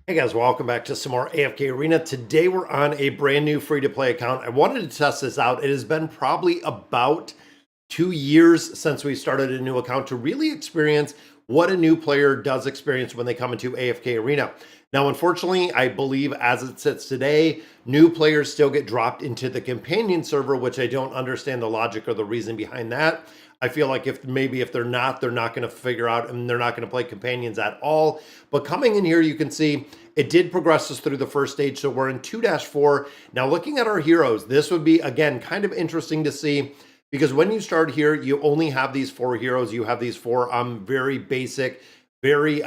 Hey guys, welcome back to some more AFK Arena. Today we're on a brand new free-to-play account. I wanted to test this out. It has been probably about 2 years since we started a new account to really experience what a new player does experience when they come into AFK Arena. Now, unfortunately, I believe as it sits today, new players still get dropped into the companion server, which I don't understand the logic or the reason behind that. I feel like if they're not going to figure out and they're not going to play companions at all. But coming in here, you can see it did progress us through the first stage. So we're in 2-4. Now looking at our heroes, this would be, again, kind of interesting to see because when you start here, you only have these 4 heroes. You have these 4 very basic, very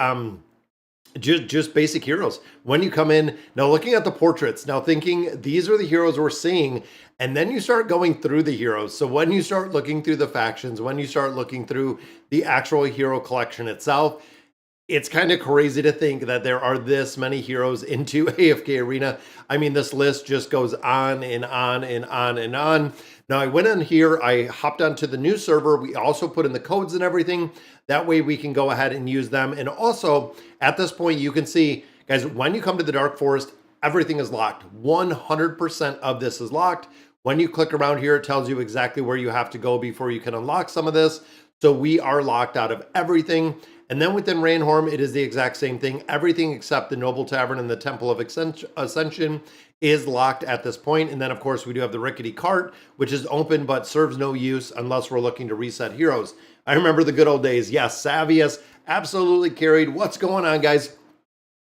just basic heroes. When you come in, now looking at the portraits, now thinking these are the heroes we're seeing, and then you start going through the heroes. So when you start looking through the factions, when you start looking through the actual hero collection itself, it's kind of crazy to think that there are this many heroes into AFK Arena. I mean, this list just goes on and on and on and on. Now, I went in here, I hopped onto the new server. We also put in the codes and everything. That way we can go ahead and use them. And also, at this point, you can see, guys, when you come to the Dark Forest, everything is locked. 100% of this is locked. When you click around here, it tells you exactly where you have to go before you can unlock some of this. So we are locked out of everything. And then within Ranhorn, it is the exact same thing. Everything except the Noble Tavern and the Temple of Ascension is locked at this point. And then, of course, we do have the Rickety Cart, which is open but serves no use unless we're looking to reset heroes. I remember the good old days. Yes, Savius absolutely carried. What's going on, guys?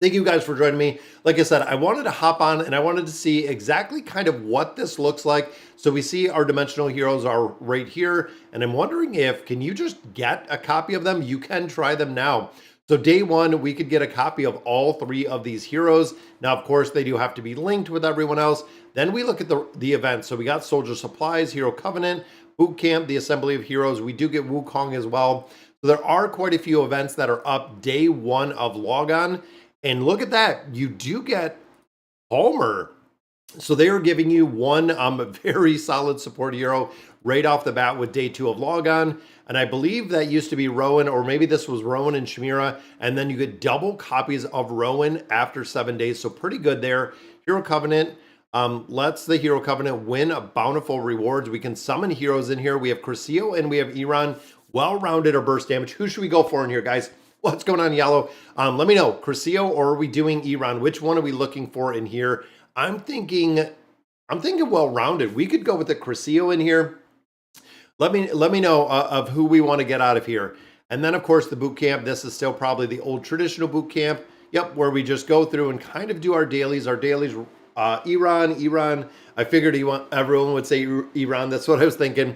Thank you guys for joining me. Like I said, I wanted to hop on and I wanted to see exactly kind of what this looks like. So we see our dimensional heroes are right here. And I'm wondering if, can you just get a copy of them? You can try them now. So day one, we could get a copy of all 3 of these heroes. Now, of course, they do have to be linked with everyone else. Then we look at the events. So we got Soldier Supplies, Hero Covenant, Boot Camp, the Assembly of Heroes. We do get Wukong as well. So there are quite a few events that are up day 1 of Logon. And look at that, you do get Homer. So they are giving you one very solid support hero right off the bat with day 2 of Logon. And I believe that used to be Rowan, or maybe this was Rowan and Chimera. And then you get double copies of Rowan after 7 days. So pretty good there. Hero Covenant lets the Hero Covenant win a bountiful rewards. We can summon heroes in here. We have Crescio and we have Iran. Well-rounded or burst damage. Who should we go for in here, guys? What's going on, Yellow? Let me know. Crescio or are we doing Iran? Which one are we looking for in here? I'm thinking well-rounded. We could go with the Crescio in here. Let me know of who we want to get out of here. And then, of course, the boot camp. This is still probably the old traditional boot camp. Yep, where we just go through and kind of do our dailies. Iran. I figured everyone would say Iran. That's what I was thinking.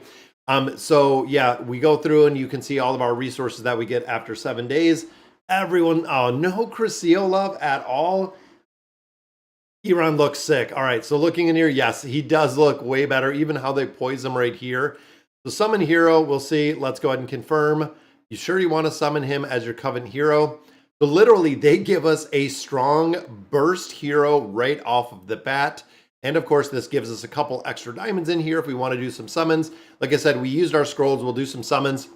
So yeah, we go through and you can see all of our resources that we get after 7 days. Everyone, oh, no Crescio love at all. Iran looks sick. All right, so looking in here, yes, he does look way better, even how they poise him right here. So summon hero, we'll see. Let's go ahead and confirm. You sure you want to summon him as your Covenant hero? So literally, they give us a strong burst hero right off of the bat. And of course, this gives us a couple extra diamonds in here if we want to do some summons. Like I said, we used our scrolls. We'll do some summons.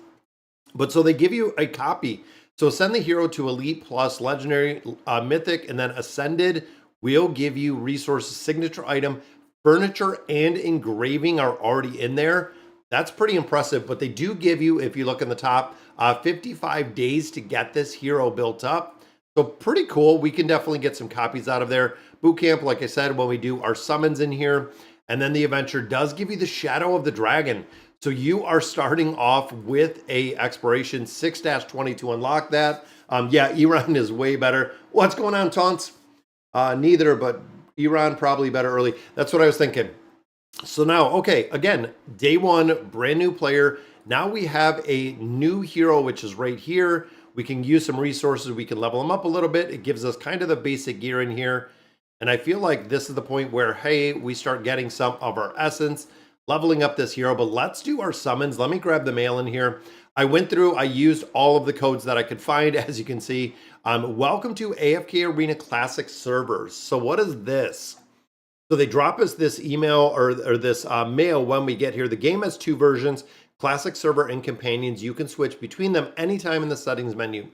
But so they give you a copy. So send the hero to Elite plus Legendary, Mythic, and then Ascended. We'll give you resources, signature item, furniture, and engraving are already in there. That's pretty impressive. But they do give you, if you look in the top, 55 days to get this hero built up. So pretty cool. We can definitely get some copies out of there. Boot camp, like I said, when we do our summons in here. And then the adventure does give you the Shadow of the Dragon. So you are starting off with a exploration 6-20 to unlock that. Yeah, Iran is way better. What's going on, Taunts? Neither, but Iran probably better early. That's what I was thinking. So now, okay, again, day 1, brand new player. Now we have a new hero, which is right here. We can use some resources. We can level them up a little bit. It gives us kind of the basic gear in here. And I feel like this is the point where, hey, we start getting some of our essence, leveling up this hero. But let's do our summons. Let me grab the mail in here. I went through, I used all of the codes that I could find, as you can see. Welcome to AFK Arena Classic servers. So what is this? So they drop us this email or this mail when we get here. The game has 2 versions, Classic Server and Companions. You can switch between them anytime in the settings menu.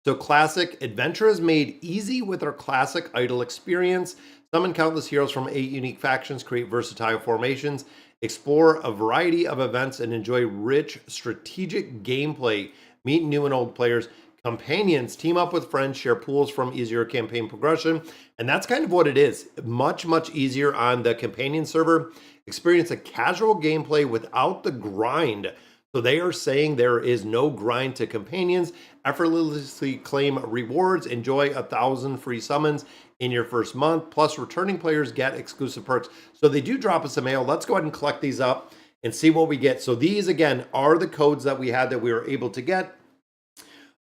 So classic adventure is made easy with our classic idle experience. Summon countless heroes from 8 unique factions, create versatile formations, explore a variety of events, and enjoy rich strategic gameplay. Meet new and old players. Companions, team up with friends, share pools from easier campaign progression. And that's kind of what it is. Much, much easier on the companion server. Experience a casual gameplay without the grind. So they are saying there is no grind to companions. Effortlessly claim rewards. Enjoy 1,000 free summons in your first month. Plus, returning players get exclusive perks. So they do drop us a mail. Let's go ahead and collect these up and see what we get. So these, again, are the codes that we had that we were able to get.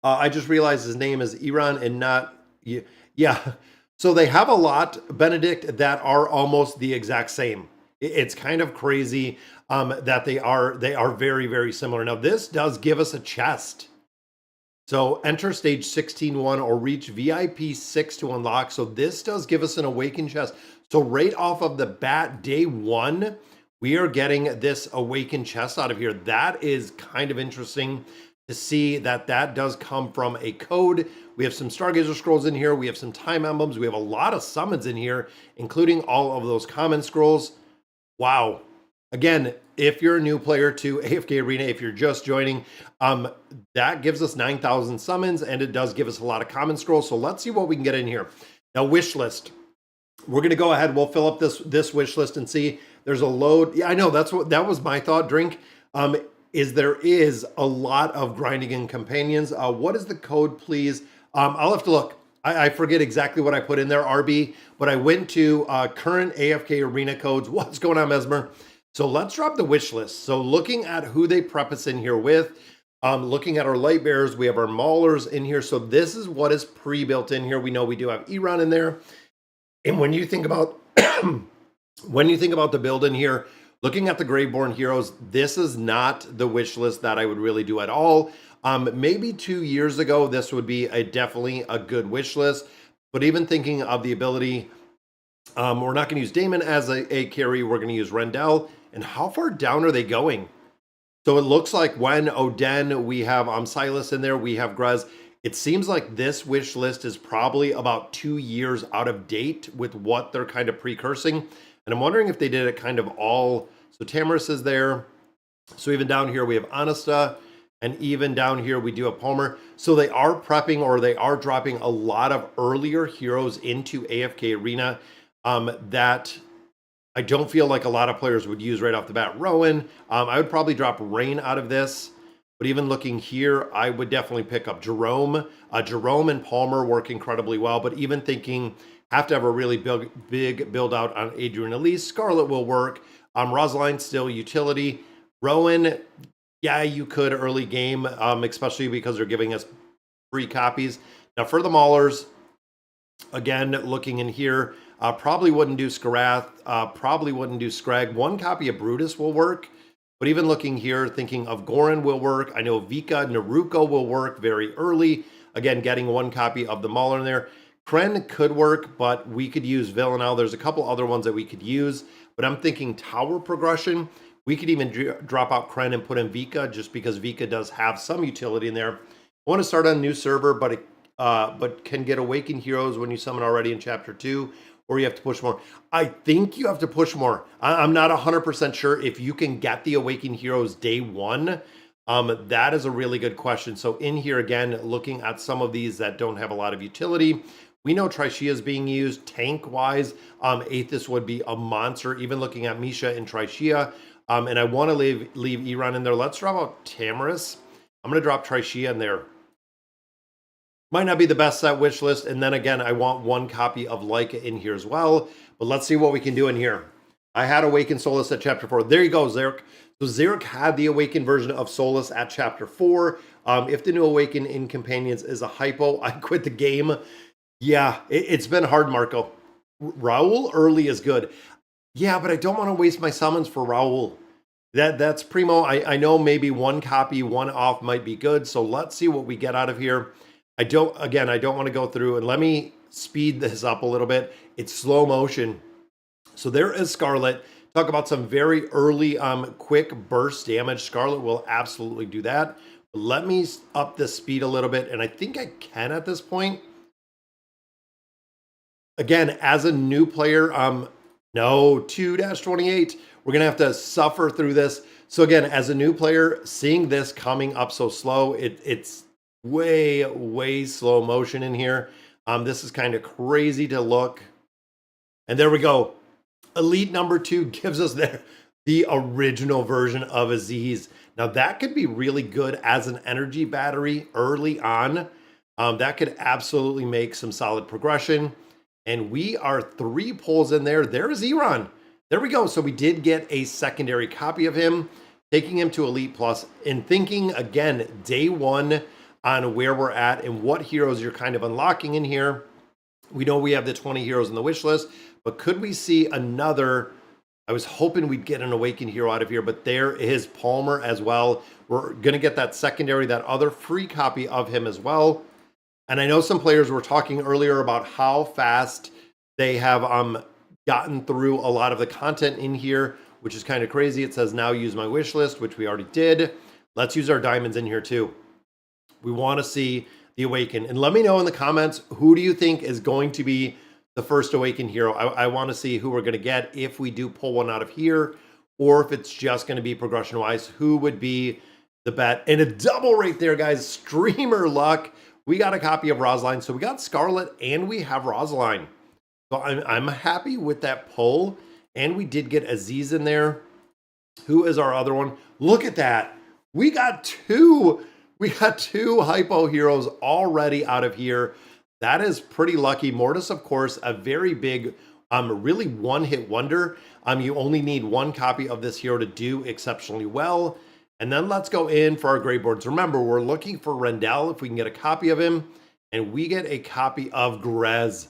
I just realized his name is Iran and not... Yeah. So they have a lot, Benedict, that are almost the exact same. It's kind of crazy that they are very, very similar. Now, this does give us a chest. So enter stage 16-1 or reach VIP 6 to unlock. So this does give us an awakened chest. So right off of the bat, day 1, we are getting this awakened chest out of here. That is kind of interesting to see that does come from a code. We have some Stargazer scrolls in here. We have some time emblems. We have a lot of summons in here, including all of those common scrolls. Wow. Again, if you're a new player to AFK Arena, if you're just joining, that gives us 9,000 summons, and it does give us a lot of common scrolls. So let's see what we can get in here. Now, wish list. We're going to go ahead. We'll fill up this wish list and see. There's a load. Yeah, I know. That was my thought, Drink. There is a lot of grinding in companions. What is the code, please? I'll have to look. I forget exactly what I put in there, RB, but I went to current AFK Arena codes. What's going on, Mesmer? So let's drop the wish list. So looking at who they prep us in here with, looking at our light bearers, we have our maulers in here. So this is what is pre-built in here. We know we do have Iran in there. And when you think about the build in here, looking at the Graveborn heroes, this is not the wish list that I would really do at all. Maybe 2 years ago, this would be definitely a good wish list. But even thinking of the ability, we're not going to use Damon as a carry. We're going to use Randell. And how far down are they going? So it looks like when Oden, we have Silas in there, we have Grez. It seems like this wish list is probably about 2 years out of date with what they're kind of precursing. And I'm wondering if they did it kind of all. So Tamaris is there. So even down here, we have Anasta. And even down here, we do have Palmer. So they are prepping, or they are dropping a lot of earlier heroes into AFK Arena that I don't feel like a lot of players would use right off the bat. Rowan, I would probably drop Rain out of this. But even looking here, I would definitely pick up Jerome. Jerome and Palmer work incredibly well. But even thinking, have to have a really big build out on Adrian Elise. Scarlet will work. Rosaline, still utility. Rowan, yeah, you could early game, especially because they're giving us free copies. Now for the Maulers, again, looking in here, probably wouldn't do Skarath, probably wouldn't do Scrag. One copy of Brutus will work, but even looking here, thinking of Goran will work. I know Vika, Naruko will work very early. Again, getting one copy of the Mauler in there. Kren could work, but we could use Villanelle. There's a couple other ones that we could use, but I'm thinking tower progression. We could even drop out Kren and put in Vika, just because Vika does have some utility in there. I want to start on a new server, but can get Awakened Heroes when you summon already in Chapter 2, or you have to push more. I think you have to push more. I'm not 100% sure if you can get the Awakened Heroes day 1. That is a really good question. So in here, again, looking at some of these that don't have a lot of utility, we know Trishea is being used tank-wise. Aethys would be a monster, even looking at Misha and Trishea. And I want to leave Iran in there. Let's drop out Tamaris. I'm going to drop Trishea in there. Might not be the best set wish list. And then again, I want one copy of Leica in here as well. But let's see what we can do in here. I had Awakened Solus at Chapter 4. There you go, Zarek. So Zarek had the Awakened version of Solus at Chapter 4. If the new Awakened in Companions is a hypo, I quit the game. Yeah, it's been hard, Marco. Raul early is good. Yeah, but I don't want to waste my summons for Raul. That's primo. I know maybe one copy, one off might be good. So let's see what we get out of here. I don't want to go through, and let me speed this up a little bit. It's slow motion. So there is Scarlet. Talk about some very early quick burst damage. Scarlet will absolutely do that. Let me up the speed a little bit, and I think I can at this point. Again, as a new player, no, 2-28. We're going to have to suffer through this. So again, as a new player, seeing this coming up so slow, it's way slow motion in here. This is kind of crazy to look. And there we go. Elite number 2 gives us the original version of Aziz. Now that could be really good as an energy battery early on. That could absolutely make some solid progression. And we are 3 pulls in there. There's Iran. There we go. So we did get a secondary copy of him, taking him to Elite Plus, and thinking again, day 1 on where we're at and what heroes you're kind of unlocking in here. We know we have the 20 heroes in the wish list, but could we see another? I was hoping we'd get an Awakened hero out of here, but there is Palmer as well. We're going to get that secondary, that other free copy of him as well. And I know some players were talking earlier about how fast they have gotten through a lot of the content in here, which is kind of crazy. It says now use my wish list, which we already did. Let's use our diamonds in here too. We want to see the Awaken. And let me know in the comments, who do you think is going to be the first Awakened hero? I want to see who we're going to get if we do pull one out of here, or if it's just going to be progression-wise, who would be the bet. And a double right there, guys. Streamer luck. We got a copy of Rosaline. So we got Scarlet and we have Rosaline. So I'm happy with that pull. And we did get Aziz in there. Who is our other one? Look at that. We got two Hippo heroes already out of here. That is pretty lucky. Mortis, of course, a very big, really one-hit wonder. You only need 1 copy of this hero to do exceptionally well. And then let's go in for our gray boards. Remember, we're looking for Randell if we can get a copy of him. And we get a copy of Grez.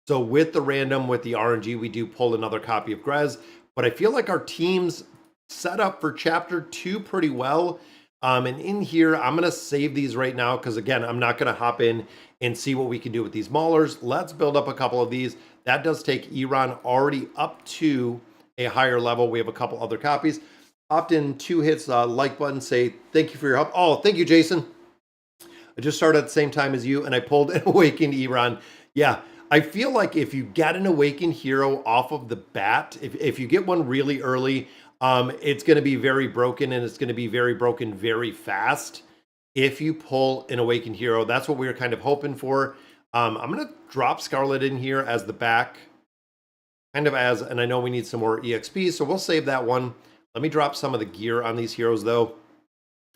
So with the random, with the RNG, we do pull another copy of Grez. But I feel like our team's set up for Chapter 2 pretty well. And in here, I'm going to save these right now because, again, I'm not going to hop in and see what we can do with these maulers. Let's build up a couple of these. That does take Iran already up to a higher level. We have a couple other copies. Opt in 2 hits, like button, say thank you for your help. Oh, thank you, Jason. I just started at the same time as you, and I pulled an Awakened Iran. Yeah, I feel like if you get an Awakened hero off of the bat, if you get one really early, it's going to be very broken, and it's going to be very broken very fast. If you pull an Awakened hero, that's what we were kind of hoping for. I'm going to drop Scarlet in here as the back, and I know we need some more EXP, so we'll save that one. Let me drop some of the gear on these heroes, though,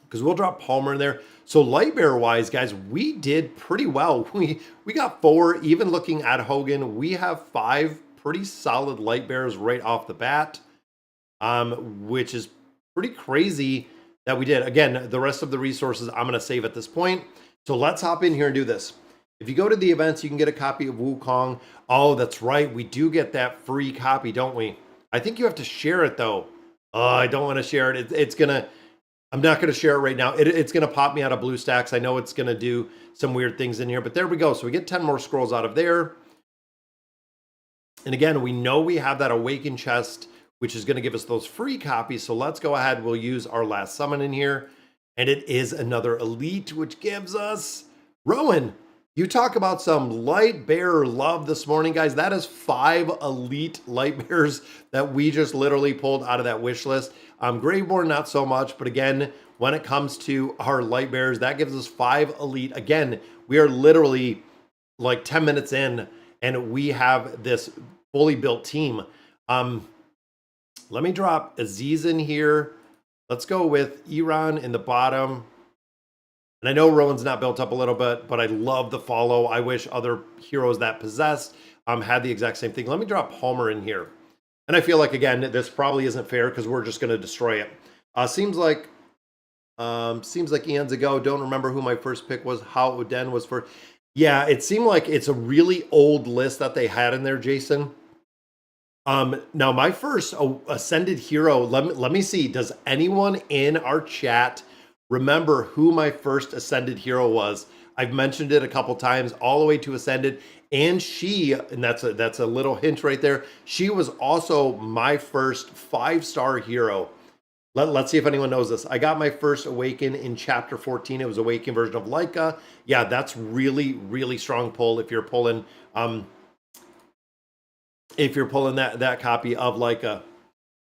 because we'll drop Palmer in there. So light bearer wise, guys, we did pretty well. We got 4. Even looking at Hogan, we have 5 pretty solid light bearers right off the bat, which is pretty crazy that we did. Again, the rest of the resources I'm going to save at this point. So let's hop in here and do this. If you go to the events, you can get a copy of Wukong. Oh, that's right. We do get that free copy, don't we? I think you have to share it, though. Oh, I don't want to share it. I'm not going to share it right now. It's going to pop me out of BlueStacks. I know it's going to do some weird things in here, but there we go. So we get 10 more scrolls out of there. And again, we know we have that Awakened chest, which is going to give us those free copies. So let's go ahead. We'll use our last summon in here. And it is another elite, which gives us Rowan. You talk about some light bearer love this morning, guys. That is 5 elite light bearers that we just literally pulled out of that wish list. Graveborn, not so much. But again, when it comes to our light bearers, that gives us 5 elite. Again, we are literally like 10 minutes in, and we have this fully built team. Let me drop Aziz in here. Let's go with Iran in the bottom. And I know Rowan's not built up a little bit, but I love the follow. I wish other heroes that possessed had the exact same thing. Let me drop Palmer in here. And I feel like, again, this probably isn't fair because we're just going to destroy it. Seems like eons ago. Don't remember who my first pick was. How Oden was first. Yeah, it seemed like it's a really old list that they had in there, Jason. Now, my first ascended hero, let me see. Does anyone in our chat remember who my first ascended hero was? I've mentioned it a couple times, all the way to ascended. And that's a little hint right there. She was also my first 5-star hero. Let's see if anyone knows this. I got my first Awaken in chapter 14. It was Awaken version of Leica. Yeah, that's really, really strong pull if you're pulling that copy of Leica.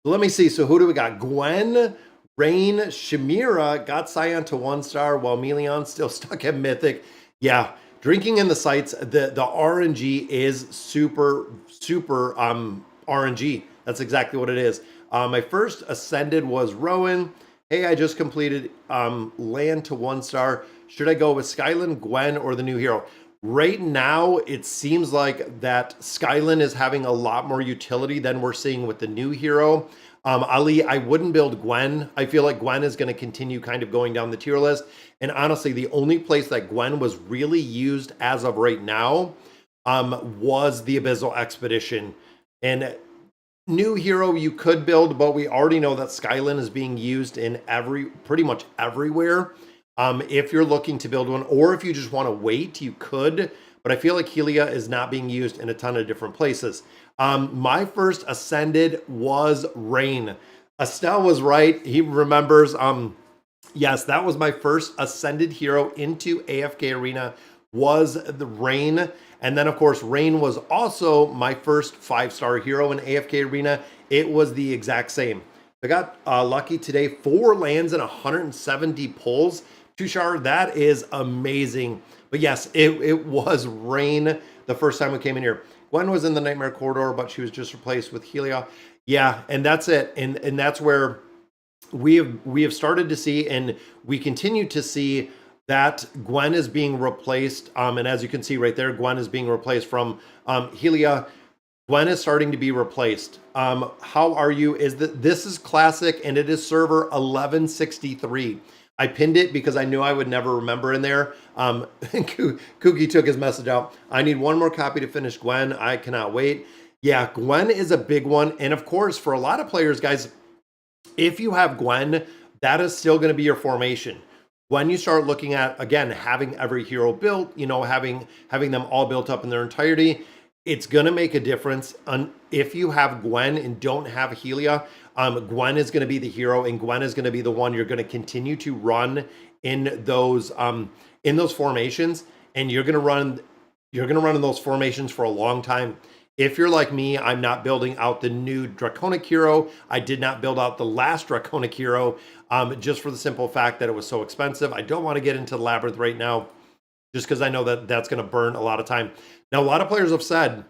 So let me see. So who do we got? Gwen, Rain, Shamira got Scion to 1-star while Melion still stuck at Mythic. Yeah, drinking in the sites, the RNG is super RNG. That's exactly what it is. My first Ascended was Rowan. Hey, I just completed land to 1-star. Should I go with Skyland, Gwen, or the new hero? Right now, it seems like that Skyland is having a lot more utility than we're seeing with the new hero. Ali, I wouldn't build Gwen. I feel like Gwen is going to continue kind of going down the tier list. And honestly, the only place that Gwen was really used as of right now was the Abyssal Expedition. And new hero you could build, but we already know that Skyland is being used in pretty much everywhere. If you're looking to build one, or if you just want to wait, you could. But I feel like Helia is not being used in a ton of different places. My first Ascended was Rain. Estelle was right. He remembers. Yes, that was my first Ascended hero into AFK Arena, was the Rain. And then, of course, Rain was also my first 5-star hero in AFK Arena. It was the exact same. I got lucky today. 4 lands and 170 pulls. Tushar, that is amazing. But yes, it was Rain the first time we came in here. Gwen was in the Nightmare Corridor, but she was just replaced with Helia. Yeah, and that's it. And that's where we have started to see, and we continue to see, that Gwen is being replaced. And as you can see right there, Gwen is being replaced from Helia. Gwen is starting to be replaced. How are you? This is classic, and it is server 1163. I pinned it because I knew I would never remember in there. Kooky took his message out. I need one more copy to finish Gwen. I cannot wait. Yeah, Gwen is a big one. And of course, for a lot of players, guys, if you have Gwen, that is still going to be your formation. When you start looking at, again, having every hero built, having them all built up in their entirety, it's going to make a difference. If you have Gwen and don't have Helia, Gwen is going to be the hero, and Gwen is going to be the one you're going to continue to run in those formations, and you're going to run in those formations for a long time. If you're like me, I'm not building out the new Draconic hero. I did not build out the last Draconic hero, just for the simple fact that it was so expensive. I don't want to get into the Labyrinth right now, just because I know that that's going to burn a lot of time. Now, a lot of players have said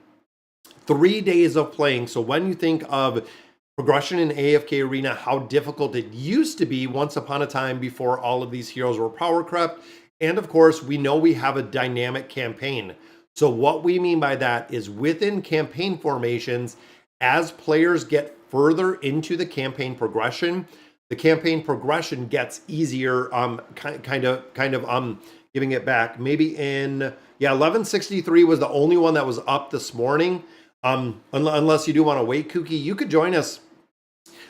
3 days of playing. So when you think of progression in AFK Arena, how difficult it used to be once upon a time before all of these heroes were power crept. And of course, we know we have a dynamic campaign. So what we mean by that is within campaign formations, as players get further into the campaign progression, the campaign progression gets easier, kind of giving it back. Maybe in, 1163 was the only one that was up this morning. Unless you do want to wait, Kooky, you could join us.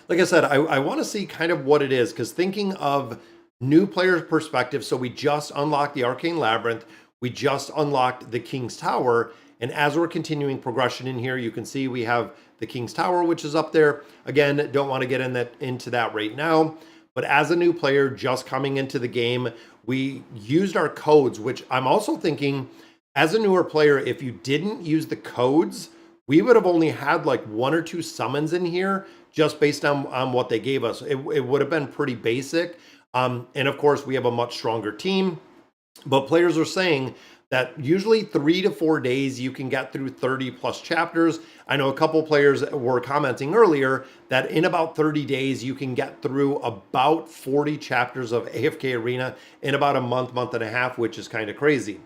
Like I said, I want to see kind of what it is, because thinking of new players' perspective, so we just unlocked the Arcane Labyrinth, we just unlocked the King's Tower, and as we're continuing progression in here, you can see we have the King's Tower, which is up there. Again, don't want to get into that right now, but as a new player just coming into the game, we used our codes, which I'm also thinking, as a newer player, if you didn't use the codes, we would have only had like 1 or 2 summons in here just based on what they gave us. It would have been pretty basic. And of course, we have a much stronger team. But players are saying that usually 3 to 4 days you can get through 30 plus chapters. I know a couple players were commenting earlier that in about 30 days you can get through about 40 chapters of AFK Arena in about a month and a half, which is kind of crazy.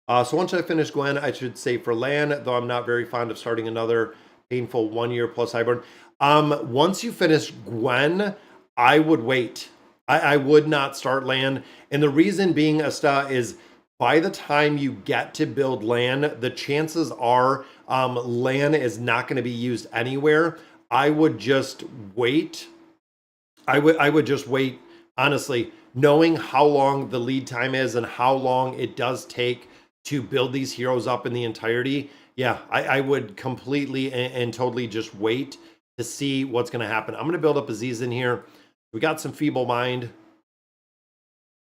So once I finish Gwen, I should save for LAN, though I'm not very fond of starting another painful 1 year plus Highborn. Once you finish Gwen, I would wait. I would not start LAN. And the reason being, Asta, is by the time you get to build LAN, the chances are LAN is not going to be used anywhere. I would just wait. I would just wait, honestly, knowing how long the lead time is and how long it does take to build these heroes up in the entirety. Yeah, I would completely and totally just wait to see what's going to happen. I'm going to build up Aziz in here. We got some Feeble Mind.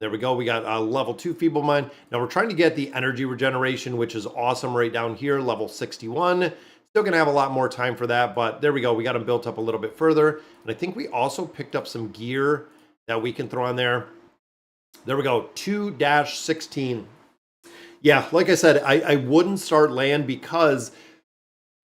There we go. We got level 2 Feeble Mind. Now we're trying to get the energy regeneration, which is awesome right down here, level 61. Still going to have a lot more time for that, but there we go. We got them built up a little bit further. And I think we also picked up some gear that we can throw on there. There we go, 2-16. Yeah, like I said, I wouldn't start land because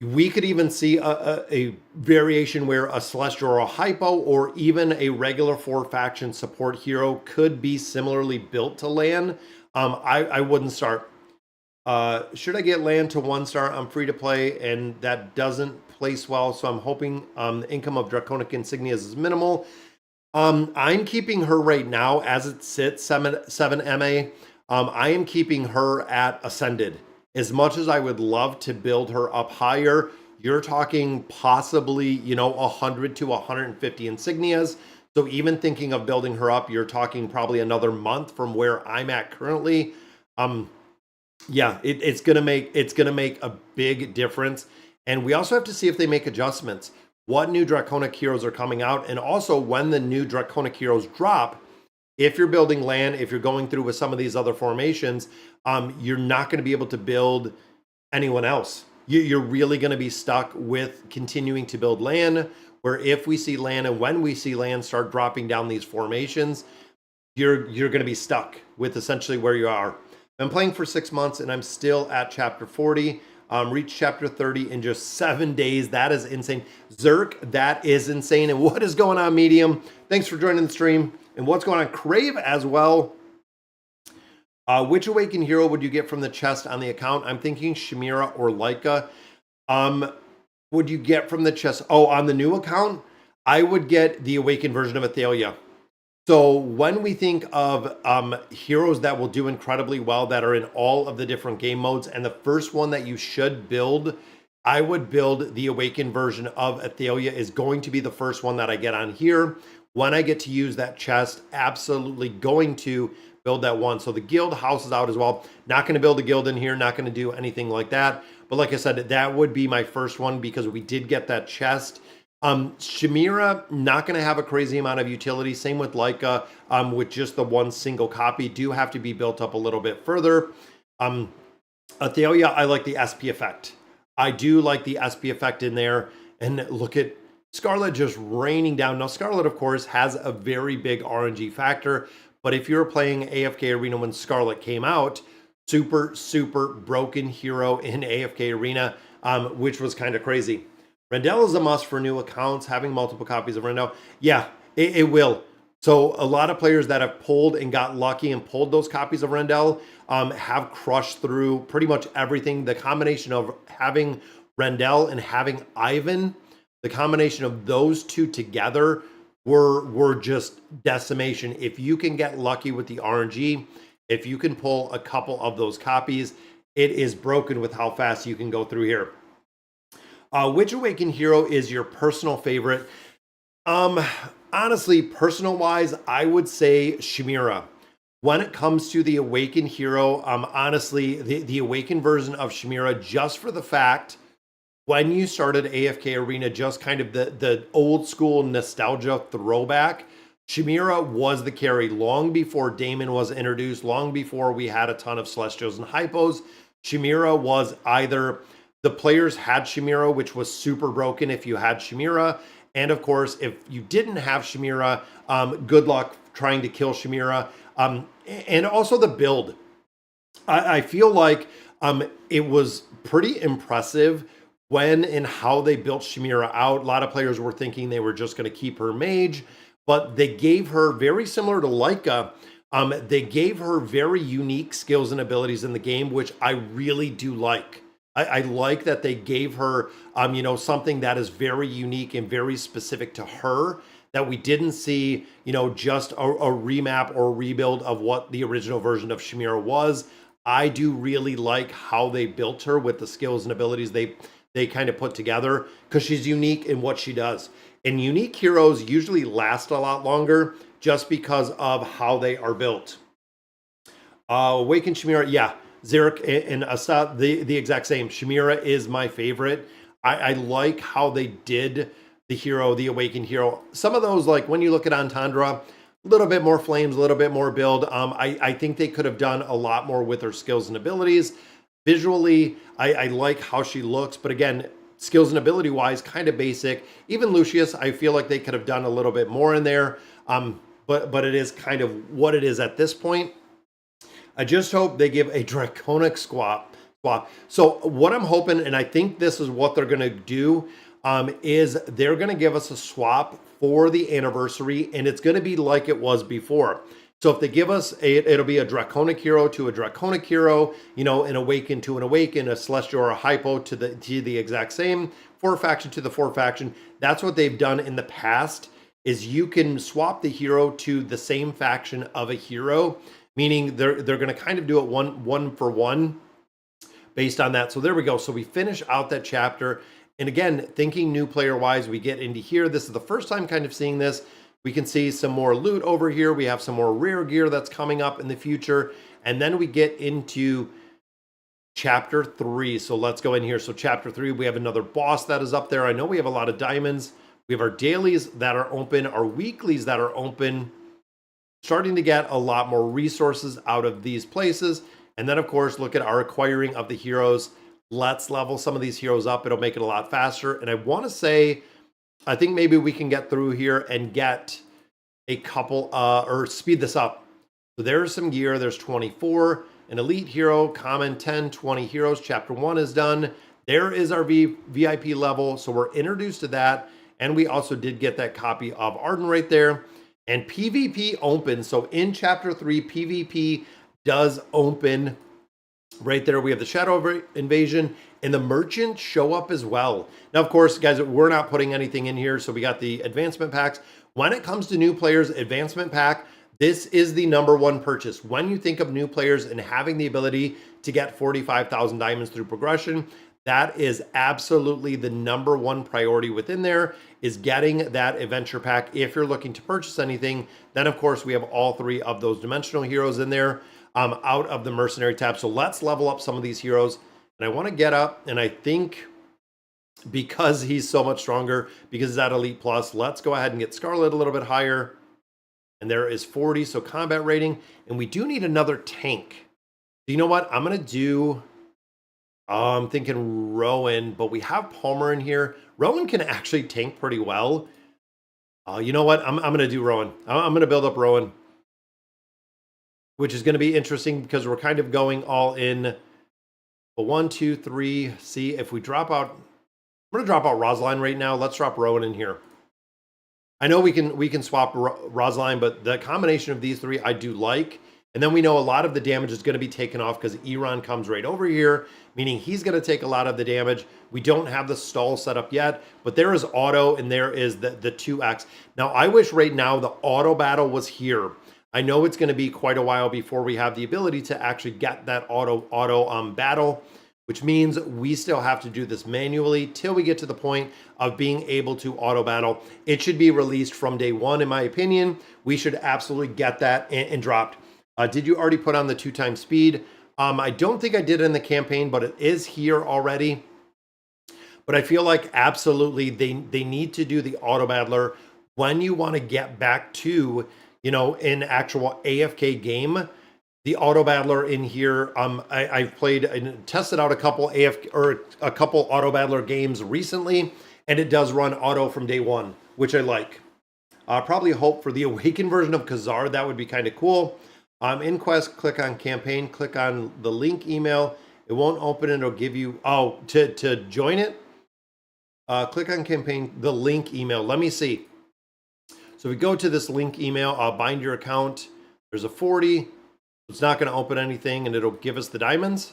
we could even see a variation where a Celestial or a Hypo or even a regular 4-faction support hero could be similarly built to land. I wouldn't start. Should I get land to 1-star? I'm free to play, and that doesn't place well, so I'm hoping the income of Draconic Insignias is minimal. I'm keeping her right now as it sits, 7 MA. I am keeping her at Ascended. As much as I would love to build her up higher, you're talking possibly, 100 to 150 insignias. So even thinking of building her up, you're talking probably another month from where I'm at currently. Yeah, it's gonna make a big difference. And we also have to see if they make adjustments. What new Draconic heroes are coming out, and also when the new Draconic heroes drop. If you're building land, if you're going through with some of these other formations, you're not going to be able to build anyone else. You're really going to be stuck with continuing to build land, where if we see land and when we see land start dropping down these formations, you're going to be stuck with essentially where you are. I'm playing for 6 months and I'm still at chapter 40. Reached chapter 30 in just 7 days. That is insane. Zerk, that is insane. And what is going on, Medium? Thanks for joining the stream. And what's going on, Crave, as well. Which Awakened hero would you get from the chest on the account? I'm thinking Chimera or Leica. Would you get from the chest? Oh, on the new account, I would get the Awakened version of Athalia. So when we think of heroes that will do incredibly well, that are in all of the different game modes, and the first one that you should build, I would build the Awakened version of Athalia, is going to be the first one that I get on here. When I get to use that chest, absolutely going to build that one. So the guild house is out as well. Not going to build a guild in here, not going to do anything like that. But like I said, that would be my first one because we did get that chest. Chimera, not going to have a crazy amount of utility. Same with Leica, with just the one single copy. Do have to be built up a little bit further. Athalia, I like the SP effect. I do like the SP effect in there. And look at Scarlet just raining down. Now, Scarlet, of course, has a very big RNG factor. But if you're playing AFK Arena when Scarlet came out, super, super broken hero in AFK Arena, which was kind of crazy. Randell is a must for new accounts, having multiple copies of Randell. Yeah, it will. So a lot of players that have pulled and got lucky and pulled those copies of Randell have crushed through pretty much everything. The combination of having Randell and having Ivan, the combination of those two together were just decimation. If you can get lucky with the RNG, if you can pull a couple of those copies, it is broken with how fast you can go through here. Which Awakened hero is your personal favorite? Honestly, personal wise, I would say Chimera. When it comes to the Awakened hero, honestly, the Awakened version of Chimera, just for the fact, when you started AFK Arena, just kind of the old school nostalgia throwback, Chimera was the carry long before Daemon was introduced, long before we had a ton of Celestials and Hypos. Chimera was either the players had Chimera, which was super broken if you had Chimera. And of course, if you didn't have Chimera, good luck trying to kill Chimera. And also the build. I feel like it was pretty impressive when and how they built Chimera out. A lot of players were thinking they were just going to keep her mage, but they gave her, very similar to Leica, they gave her very unique skills and abilities in the game, which I really do like. I like that they gave her, something that is very unique and very specific to her, that we didn't see, just a remap or rebuild of what the original version of Chimera was. I do really like how they built her with the skills and abilities they kind of put together, because she's unique in what she does. And unique heroes usually last a lot longer just because of how they are built. Awakened Chimera, yeah. Zarek and Assad, the exact same. Chimera is my favorite. I like how they did the hero, the awakened hero. Some of those, like when you look at Entendre, a little bit more flames, a little bit more build. I think they could have done a lot more with her skills and abilities. Visually, I like how she looks, but again, skills and ability wise, kind of basic. Even Lucius, I feel like they could have done a little bit more in there. But it is kind of what it is at this point. I just hope they give a draconic swap. So what I'm hoping, and I think this is what they're going to do, is they're going to give us a swap for the anniversary, and it's going to be like it was before. So if they give us it'll be a draconic hero to a draconic hero, you know, an awaken to an awaken, a celestial or a hypo to the exact same, 4 faction to the 4 faction. That's what they've done in the past, is you can swap the hero to the same faction of a hero, meaning they're going to kind of do it one for one based on that. So there we go. So we finish out that chapter. And again, thinking new player wise, we get into here. This is the first time kind of seeing this. We can see some more loot over here. We have some more rare gear that's coming up in the future. And then we get into chapter 3. So let's go in here. So chapter 3, we have another boss that is up there. I know we have a lot of diamonds. We have our dailies that are open, our weeklies that are open. Starting to get a lot more resources out of these places. And then, of course, look at our acquiring of the heroes. Let's level some of these heroes up. It'll make it a lot faster. And I want to say, I think maybe we can get through here and get a couple, or speed this up. So there's some gear. There's 24, an elite hero, common 10, 20 heroes. Chapter 1 is done. There is our VIP level. So we're introduced to that. And we also did get that copy of Arden right there. And PvP opens. So in chapter 3, PvP does open right there. We have the Shadow Invasion and the merchants show up as well. Now, of course, guys, we're not putting anything in here. So we got the advancement packs. When it comes to new players, advancement pack, this is the #1 purchase. When you think of new players and having the ability to get 45,000 diamonds through progression, that is absolutely the #1 priority within there, is getting that adventure pack. If you're looking to purchase anything, then of course we have all 3 of those dimensional heroes in there out of the mercenary tab. So let's level up some of these heroes. And I want to get up, and I think because he's so much stronger, because he's at Elite Plus, let's go ahead and get Scarlet a little bit higher. And there is 40, so combat rating. And we do need another tank. You know what? I'm going to do... I'm thinking Rowan, but we have Palmer in here. Rowan can actually tank pretty well. You know what? I'm going to do Rowan. I'm going to build up Rowan, which is going to be interesting because we're kind of going all in. But 1, 2, 3. See, if we drop out... I'm going to drop out Rosaline right now. Let's drop Rowan in here. I know we can swap Rosaline, but the combination of these 3 I do like. And then we know a lot of the damage is going to be taken off because Eron comes right over here, meaning he's going to take a lot of the damage. We don't have the stall set up yet, but there is auto and there is the 2x. Now, I wish right now the auto battle was here. I know it's going to be quite a while before we have the ability to actually get that auto battle, which means we still have to do this manually till we get to the point of being able to auto battle. It should be released from day 1, in my opinion. We should absolutely get that and dropped. Did you already put on the 2x speed? I don't think I did it in the campaign, but it is here already. But I feel like absolutely they need to do the auto battler when you want to get back to, you know, an actual AFK game. The auto battler in here, I've played and tested out a couple auto battler games recently, and it does run auto from day 1, which I like. Probably hope for the awakened version of Khazar. That would be kind of cool. In quest, click on campaign, click on the link email. It won't open it. It'll give you, to join it. Click on campaign, the link email. Let me see. So we go to this link email, bind your account. There's a 40. It's not going to open anything, and it'll give us the diamonds.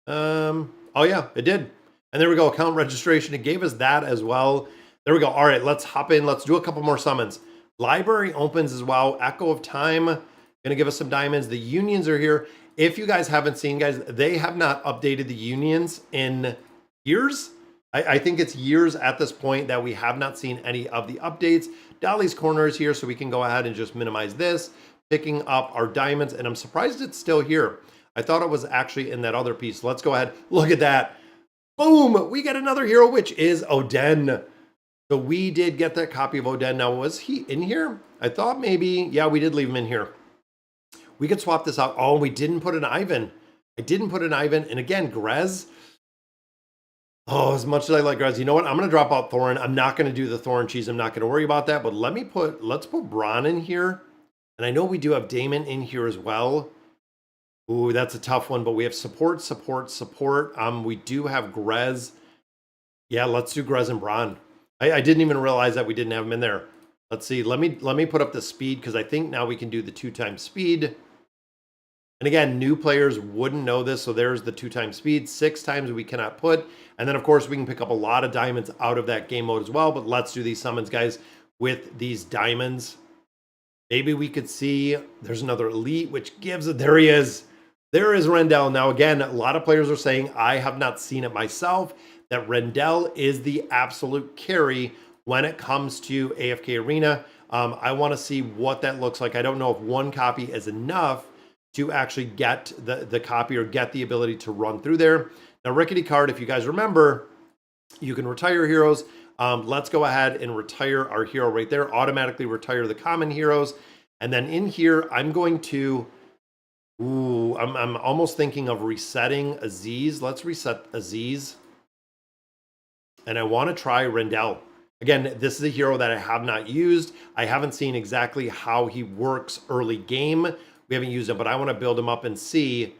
Oh yeah, it did. And there we go, account registration. It gave us that as well. There we go. All right, let's hop in. Let's do a couple more summons. Library opens as well. Echo of Time, going to give us some diamonds. The unions are here. If you guys haven't seen, guys, they have not updated the unions in years. I think it's years at this point that we have not seen any of the updates. Dolly's Corner is here, so we can go ahead and just minimize this, picking up our diamonds. And I'm surprised it's still here. I thought it was actually in that other piece. Let's go ahead. Look at that. Boom. We get another hero, which is Oden. So we did get that copy of Odin. Now, was he in here? I thought maybe, yeah, we did leave him in here. We could swap this out. Oh, we didn't put an Ivan. I didn't put an Ivan. And again, Grez. Oh, as much as I like Grez, you know what? I'm going to drop out Thorin. I'm not going to do the Thorin cheese. I'm not going to worry about that. But let's put Bronn in here. And I know we do have Damon in here as well. Ooh, that's a tough one. But we have support. We do have Grez. Yeah, let's do Grez and Bronn. I didn't even realize that we didn't have him in there. Let's see. Let me put up the speed because I think now we can do the 2x speed. And again, new players wouldn't know this, so there's the 2x speed. 6 times we cannot put. And then, of course, we can pick up a lot of diamonds out of that game mode as well. But let's do these summons, guys, with these diamonds. Maybe we could see there's another elite, which gives it. There he is. There is Randell. Now, again, a lot of players are saying, I have not seen it myself, that Randell is the absolute carry when it comes to AFK Arena. I want to see what that looks like. I don't know if one copy is enough to actually get the copy or get the ability to run through there. Now, Rickety Card, if you guys remember, you can retire heroes. Let's go ahead and retire our hero right there. Automatically retire the common heroes. And then in here, I'm going to... Ooh, I'm almost thinking of resetting Aziz. Let's reset Aziz. And I want to try Randell. Again, this is a hero that I have not used. I haven't seen exactly how he works early game. We haven't used him, but I want to build him up and see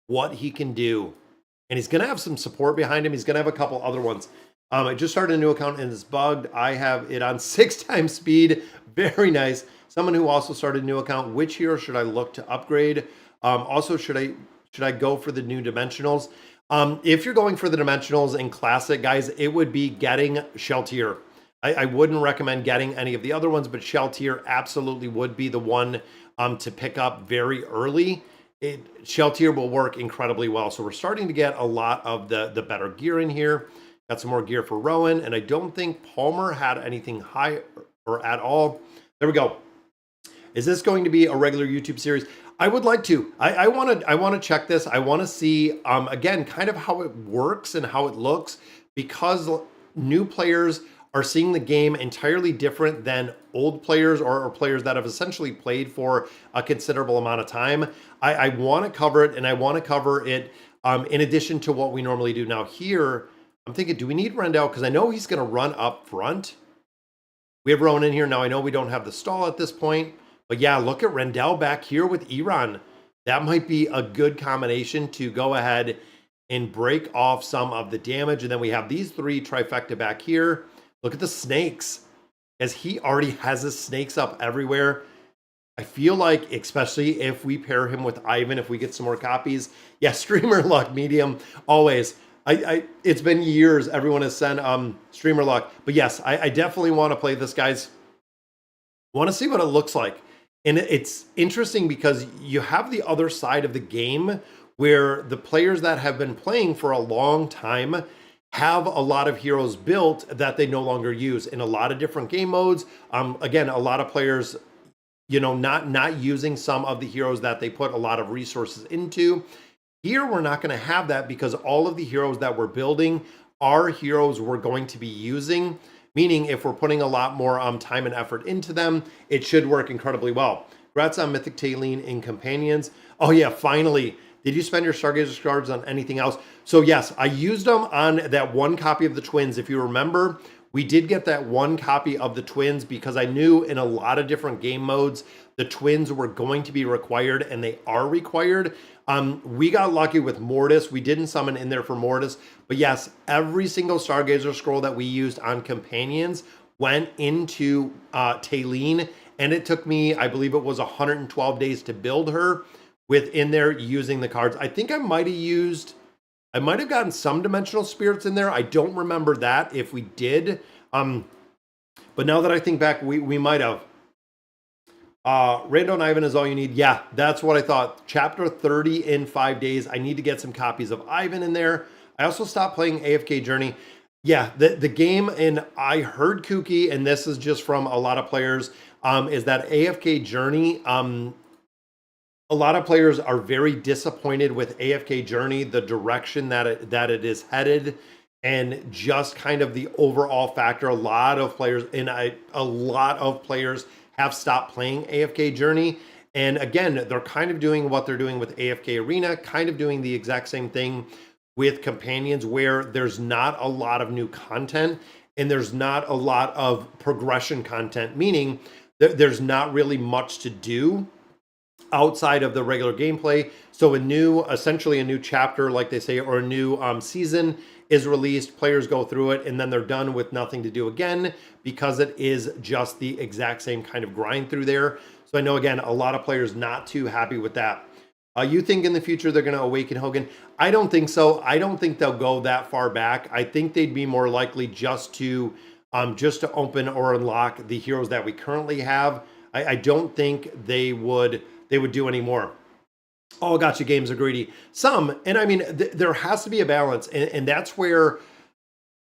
what he can do. And he's going to have some support behind him. He's going to have a couple other ones. I just started a new account and it's bugged. I have it on 6x speed. Very nice. Someone who also started a new account. Which hero should I look to upgrade? Also, should I go for the new dimensionals? If you're going for the dimensionals in classic, guys, it would be getting Sheltier. I wouldn't recommend getting any of the other ones, but Sheltier absolutely would be the one to pick up very early. Sheltier will work incredibly well. So we're starting to get a lot of the better gear in here. Got some more gear for Rowan, and I don't think Palmer had anything high or at all. There we go. Is this going to be a regular YouTube series? I would like to. I want to check this. I want to see again kind of how it works and how it looks, because new players are seeing the game entirely different than old players or players that have essentially played for a considerable amount of time. I want to cover it, and I want to cover it in addition to what we normally do. Now here, I'm thinking, do we need Randell? Because I know he's going to run up front. We have Rowan in here. Now I know we don't have the stall at this point. But yeah, look at Randell back here with Iran. That might be a good combination to go ahead and break off some of the damage. And then we have these 3 trifecta back here. Look at the snakes, as he already has his snakes up everywhere. I feel like, especially if we pair him with Ivan, if we get some more copies. Yeah, streamer luck, medium, always. It's been years. Everyone has sent streamer luck. But yes, I definitely want to play this, guys. Want to see what it looks like. And it's interesting because you have the other side of the game where the players that have been playing for a long time have a lot of heroes built that they no longer use in a lot of different game modes. Again, a lot of players, you know, not using some of the heroes that they put a lot of resources into. Here, we're not going to have that because all of the heroes that we're building are heroes we're going to be using. Meaning, if we're putting a lot more time and effort into them, it should work incredibly well. Congrats on Mythic Taline in Companions. Oh yeah, finally. Did you spend your Stargazer cards on anything else? So yes, I used them on that one copy of the Twins. If you remember, we did get that one copy of the Twins because I knew in a lot of different game modes, the Twins were going to be required, and they are required. We got lucky with Mortis. We didn't summon in there for Mortis. But yes, every single Stargazer scroll that we used on Companions went into Taline. And it took me, I believe it was 112 days to build her within there using the cards. I think I might have gotten some Dimensional Spirits in there. I don't remember that if we did. But now that I think back, we might have. Randall and Ivan is all you need. Yeah, that's what I thought. Chapter 30 in 5 days. I need to get some copies of Ivan in there. I also stopped playing AFK Journey. Yeah, the game, and I heard kooky, and this is just from a lot of players, is that AFK Journey, a lot of players are very disappointed with AFK Journey, the direction that it is headed. and just kind of the overall factor. A lot of players have stopped playing AFK Journey. And again, they're kind of doing what they're doing with AFK Arena, kind of doing the exact same thing with Companions, where there's not a lot of new content and there's not a lot of progression content, meaning there's not really much to do outside of the regular gameplay. So essentially a new chapter, like they say, or a new season is released. Players go through it and then they're done with nothing to do again, because it is just the exact same kind of grind through there. So I know, again, a lot of players not too happy with that. You think in the future they're going to awaken Hogan? I don't think so. I don't think they'll go that far back. I think they'd be more likely just to open or unlock the heroes that we currently have. I don't think they would do any more. All gotcha games are greedy. Some, and I mean, there has to be a balance, and that's where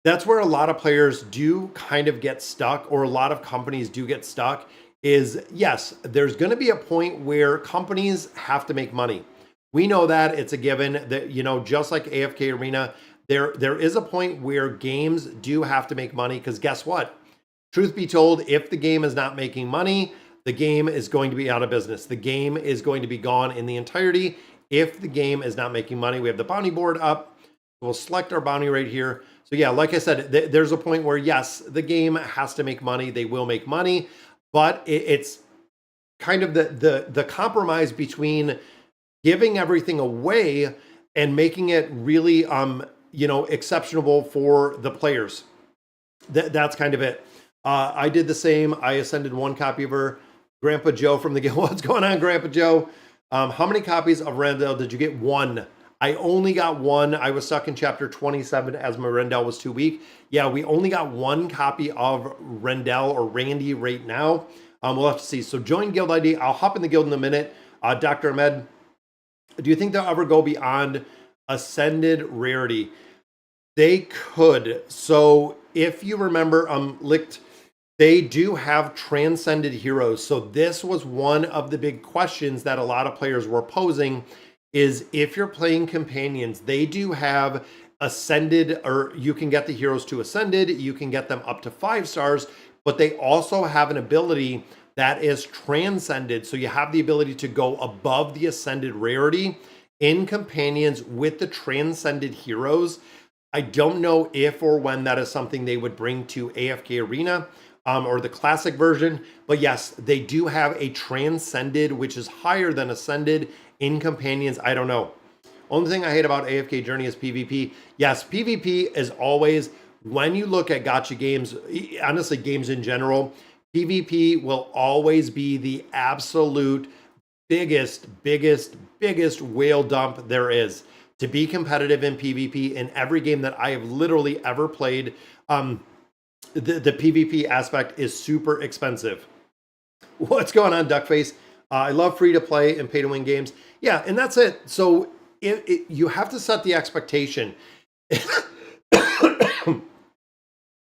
a lot of players do kind of get stuck, or a lot of companies do get stuck. Is yes, there's going to be a point where companies have to make money. We know that, it's a given that, just like AFK Arena, there is a point where games do have to make money, because guess what? Truth be told, if the game is not making money, the game is going to be out of business. The game is going to be gone in the entirety if the game is not making money. We have the bounty board up. We'll select our bounty right here. So yeah, like I said, there's a point where yes, the game has to make money. They will make money, but it's kind of the compromise between giving everything away and making it really exceptional for the players. That's kind of it. I did the same. I ascended one copy of her. Grandpa Joe from the guild. What's going on, Grandpa Joe? How many copies of Randell did you get? One. I only got one. I was stuck in chapter 27 as my Randell was too weak. Yeah, we only got one copy of Randell or Randy right now. We'll have to see. So join guild ID. I'll hop in the guild in a minute. Dr. Ahmed, do you think they'll ever go beyond ascended rarity? They could. So if you remember, they do have transcended heroes. So this was one of the big questions that a lot of players were posing, is if you're playing Companions, they do have ascended, or you can get the heroes to ascended, you can get them up to 5 stars, but they also have an ability that is transcended. So you have the ability to go above the ascended rarity in Companions with the transcended heroes. I don't know if or when that is something they would bring to AFK Arena or the classic version, but yes, they do have a transcended, which is higher than ascended in Companions. I don't know. Only thing I hate about AFK Journey is PvP. Yes, PvP is always, when you look at gacha games, honestly, games in general, PvP will always be the absolute biggest whale dump there is. To be competitive in PvP in every game that I have literally ever played, the PvP aspect is super expensive. What's going on, Duckface? I love free to play and pay to win games. Yeah, and that's it. So you have to set the expectation.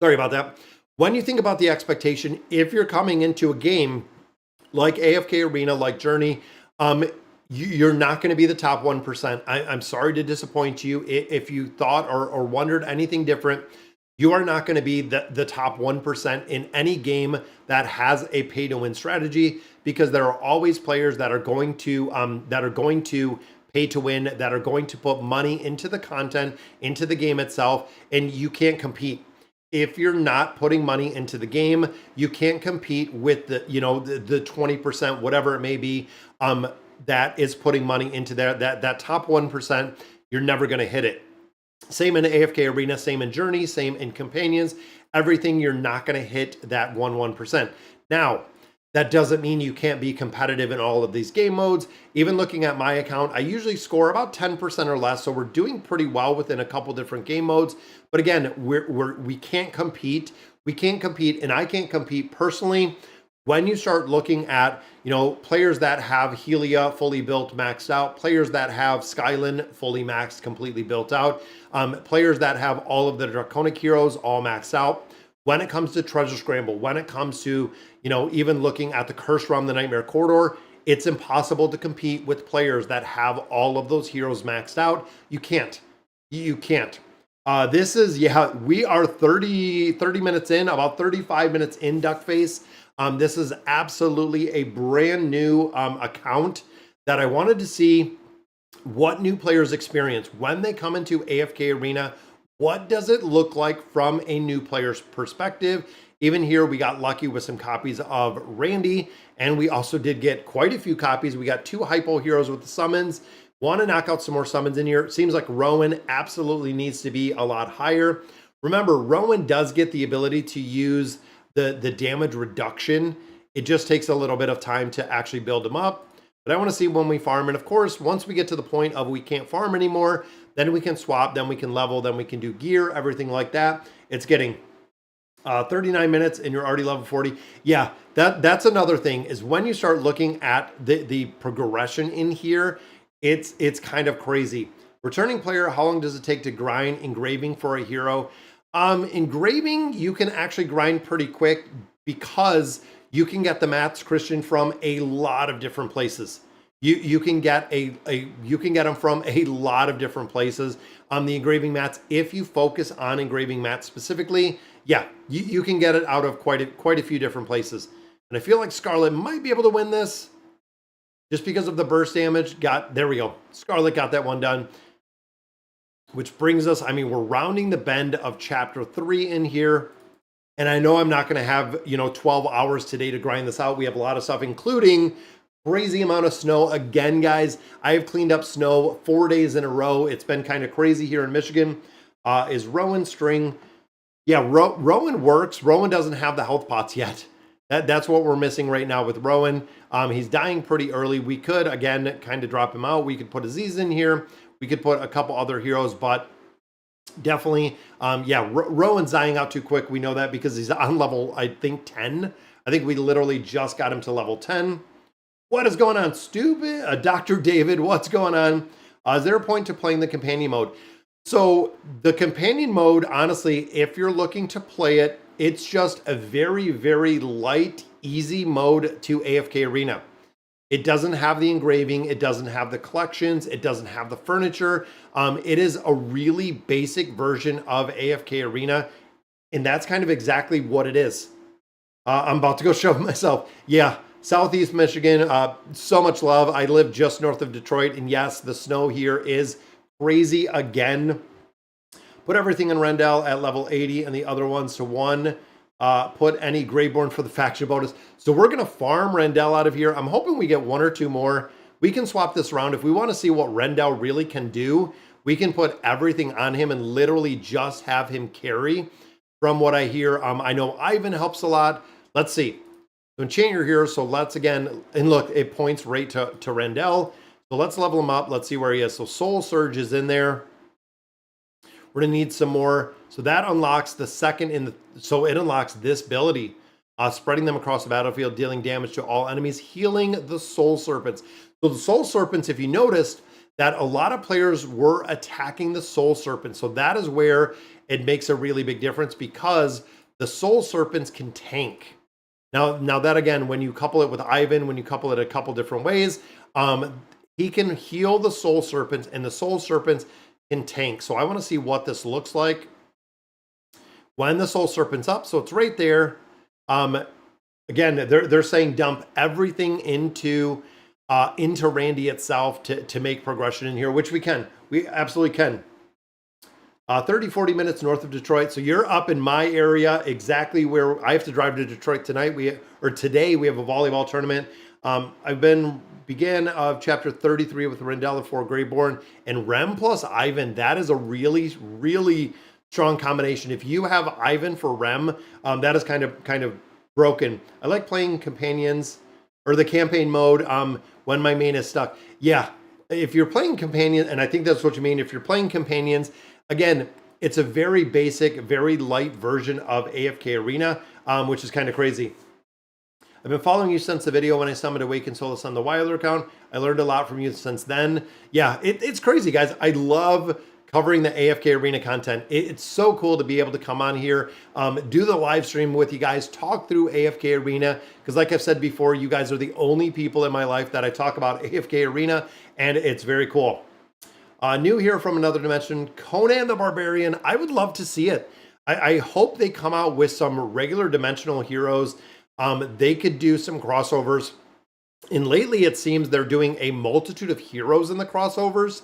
Sorry about that. When you think about the expectation, if you're coming into a game like AFK Arena, like Journey, you're not going to be the top 1%. I'm sorry to disappoint you. If you thought or wondered anything different, you are not going to be the top 1% in any game that has a pay to win strategy, because there are always players that are going to pay to win, that are going to put money into the content, into the game itself, and you can't compete. If you're not putting money into the game, you can't compete with the 20%, whatever it may be, that is putting money into that top 1%. You're never going to hit it. Same in AFK Arena, same in Journey, same in Companions. Everything, you're not going to hit that 1%. Now, that doesn't mean you can't be competitive in all of these game modes. Even looking at my account, I usually score about 10% or less, so we're doing pretty well within a couple different game modes. But again, we can't compete. We can't compete, and I can't compete personally. When you start looking at, players that have Helia fully built, maxed out, players that have Skyland fully maxed, completely built out, players that have all of the Draconic heroes all maxed out. When it comes to Treasure Scramble, when it comes to, even looking at the Curse Realm, the Nightmare Corridor, it's impossible to compete with players that have all of those heroes maxed out. You can't. You can't. This is, yeah, we are 30 minutes in, about 35 minutes in Duckface. This is absolutely a brand new account that I wanted to see what new players experience when they come into AFK Arena. What does it look like from a new player's perspective? Even here, we got lucky with some copies of Randy, and we also did get quite a few copies. We got 2 Hippo heroes with the summons. Want to knock out some more summons in here. It seems like Rowan absolutely needs to be a lot higher. Remember, Rowan does get the ability to use the damage reduction. It just takes a little bit of time to actually build them up. But I want to see when we farm. And of course, once we get to the point of we can't farm anymore, then we can swap, then we can level, then we can do gear, everything like that. It's getting 39 minutes and you're already level 40. Yeah, that's another thing is when you start looking at the progression in here, it's kind of crazy. Returning player, how long does it take to grind engraving for a hero? Engraving, you can actually grind pretty quick because you can get the mats, Christian, from a lot of different places. You can get you can get them from a lot of different places. The engraving mats, if you focus on engraving mats specifically, yeah, you can get it out of quite a few different places. And I feel like Scarlet might be able to win this just because of the burst damage. There we go. Scarlet got that one done. Which brings us, I mean, we're rounding the bend of chapter 3 in here. And I know I'm not going to have, 12 hours today to grind this out. We have a lot of stuff, including crazy amount of snow. Again, guys, I have cleaned up snow 4 days in a row. It's been kind of crazy here in Michigan. Is Rowan string? Yeah, Rowan works. Rowan doesn't have the health pots yet. That's what we're missing right now with Rowan. He's dying pretty early. We could, again, kind of drop him out. We could put Aziz in here. We could put a couple other heroes, but definitely, yeah, Rowan's dying out too quick. We know that because he's on level, I think, 10. I think we literally just got him to level 10. What is going on, stupid? Dr. David, what's going on? Is there a point to playing the companion mode? So the companion mode, honestly, if you're looking to play it, it's just a very, very light, easy mode to AFK Arena. It doesn't have the engraving. It doesn't have the collections. It doesn't have the furniture. It is a really basic version of AFK Arena, and that's kind of exactly what it is. I'm about to go show myself. Yeah, Southeast Michigan, so much love. I live just north of Detroit, and yes, the snow here is crazy again. Put everything in Randell at level 80 and the other ones to 1. Put any Greyborn for the faction bonus. So we're going to farm Randell out of here. I'm hoping we get 1 or 2 more. We can swap this around. If we want to see what Randell really can do, we can put everything on him and literally just have him carry. From what I hear, I know Ivan helps a lot. Let's see. So enchant your hero. So let's again, and look, it points right to Randell. So let's level him up. Let's see where he is. So Soul Surge is in there. We're going to need some more. So that unlocks the second so it unlocks this ability, spreading them across the battlefield, dealing damage to all enemies, healing the Soul Serpents. So the Soul Serpents, if you noticed, that a lot of players were attacking the Soul Serpents. So that is where it makes a really big difference because the Soul Serpents can tank. Now that again, when you couple it with Ivan, when you couple it a couple different ways, he can heal the Soul Serpents and the Soul Serpents can tank. So I want to see what this looks like when the Soul Serpent's up. So it's right there. Again, they're saying dump everything into Randy itself to make progression in here, which we can. We absolutely can. 30-40 minutes north of Detroit. So you're up in my area, exactly where I have to drive to Detroit tonight. Today we have a volleyball tournament. Began of chapter 33 with Randell and 4 Greyborn and Rem plus Ivan. That is a really, really strong combination. If you have Ivan for Rem, that is kind of broken. I like playing companions or the campaign mode when my main is stuck. Yeah, if you're playing companion, and I think that's what you mean. If you're playing companions, again, it's a very basic, very light version of AFK Arena, which is kind of crazy. I've been following you since the video when I summoned Awakened Solus on the Wilder account. I learned a lot from you since then. Yeah, it's crazy, guys. I love covering the AFK Arena content. It's so cool to be able to come on here, do the live stream with you guys, talk through AFK Arena, because like I've said before, you guys are the only people in my life that I talk about AFK Arena, and it's very cool. New here from another dimension, Conan the Barbarian. I would love to see it. I hope they come out with some regular dimensional heroes. They could do some crossovers. And lately, it seems they're doing a multitude of heroes in the crossovers,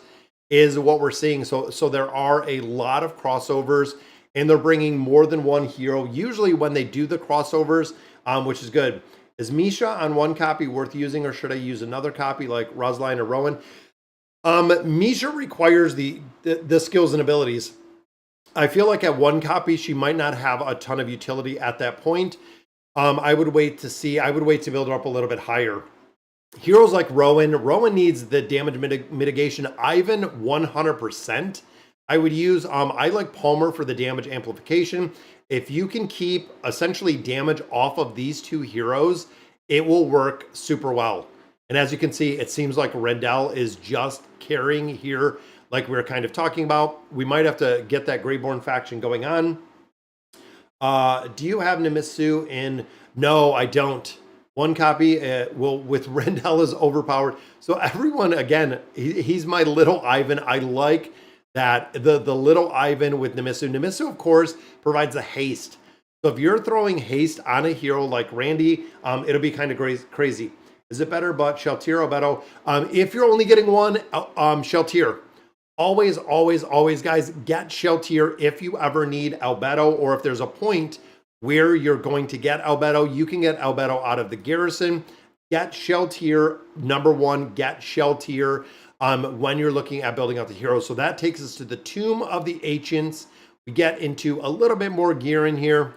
is what we're seeing. So there are a lot of crossovers, and they're bringing more than one hero. Usually, when they do the crossovers, which is good. Is Misha on one copy worth using, or should I use another copy like Rosline or Rowan? Misha requires the skills and abilities. I feel like at one copy, she might not have a ton of utility at that point. I would wait to see. I would wait to build her up a little bit higher. Heroes like Rowan needs the damage mitigation. Ivan 100%. I would use, I like Palmer for the damage amplification. If you can keep essentially damage off of these two heroes, it will work super well. And as you can see, it seems like Randell is just carrying here, like we were kind of talking about. We might have to get that Greyborn faction going on. Do you have Nemisu in? No, I don't. One copy with Randell is overpowered. So everyone, again, he's my little Ivan. I like that the little Ivan with Nemisu. Nemisu, of course, provides a haste. So if you're throwing haste on a hero like Randy, it'll be kind of crazy. Is it better, but Sheltier or Beto? If you're only getting one, Sheltier. Always, always, always, guys, get Sheltier if you ever need Albedo, or if there's a point where you're going to get Albedo, you can get Albedo out of the garrison. Get Sheltier, number one, get Sheltier when you're looking at building out the heroes. So that takes us to the Tomb of the Ancients. We get into a little bit more gear in here.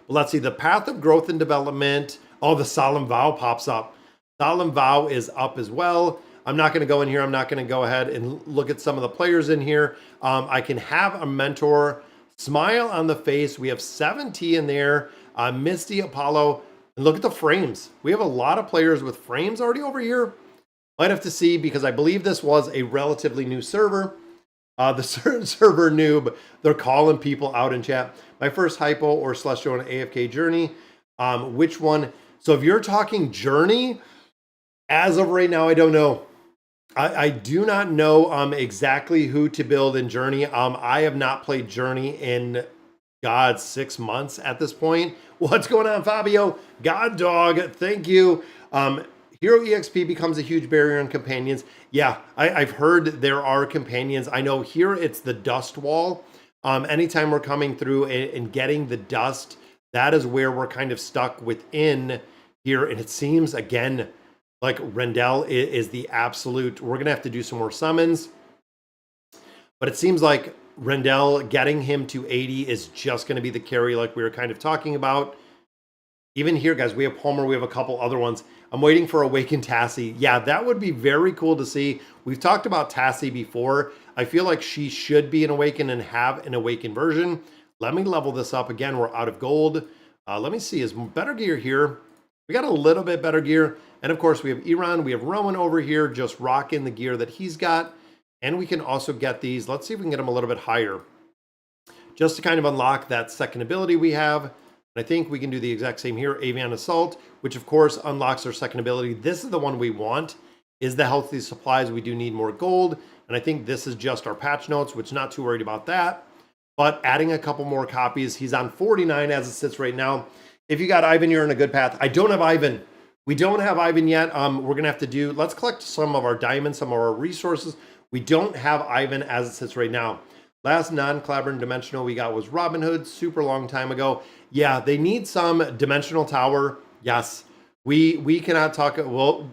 Well, let's see, the Path of Growth and Development. Oh, the Solemn Vow pops up. Solemn Vow is up as well. I'm not going to go in here. I'm not going to go ahead and look at some of the players in here. I can have a mentor. Smile on the Face. We have 70 in there. Misty, Apollo. And look at the frames. We have a lot of players with frames already over here. Might have to see, because I believe this was a relatively new server. The server noob. They're calling people out in chat. My first Hypo or Celestial and AFK Journey. Which one? So if you're talking Journey, as of right now, I don't know. I do not know exactly who to build in Journey. I have not played Journey in, God, 6 months at this point. What's going on, Fabio? God dog, thank you. Hero EXP becomes a huge barrier on companions. Yeah, I've heard there are companions. I know here it's the dust wall. Anytime we're coming through and getting the dust, that is where we're kind of stuck within here. And it seems, again, like Randell is the absolute. We're going to have to do some more summons. But it seems like Randell, getting him to 80 is just going to be the carry, like we were kind of talking about. Even here, guys, we have Palmer. We have a couple other ones. I'm waiting for Awakened Tassie. Yeah, that would be very cool to see. We've talked about Tassie before. I feel like she should be an Awakened and have an Awakened version. Let me level this up. Again, we're out of gold. Let me see. Is better gear here? We got a little bit better gear. And of course, we have Iran. We have Rowan over here just rocking the gear that he's got. And we can also get these. Let's see if we can get them a little bit higher, just to kind of unlock that second ability we have. And I think we can do the exact same here. Avian Assault, which of course unlocks our second ability. This is the one we want, is the Healthy Supplies. We do need more gold. And I think this is just our patch notes, which not too worried about that. But adding a couple more copies. He's on 49 as it sits right now. If you got Ivan, you're in a good path. I don't have Ivan. We don't have Ivan yet. We're going to have to do, let's collect some of our diamonds, some of our resources. We don't have Ivan as it sits right now. Last non-collaborative dimensional we got was Robin Hood, super long time ago. Yeah, they need some dimensional tower. Yes, we cannot talk, we'll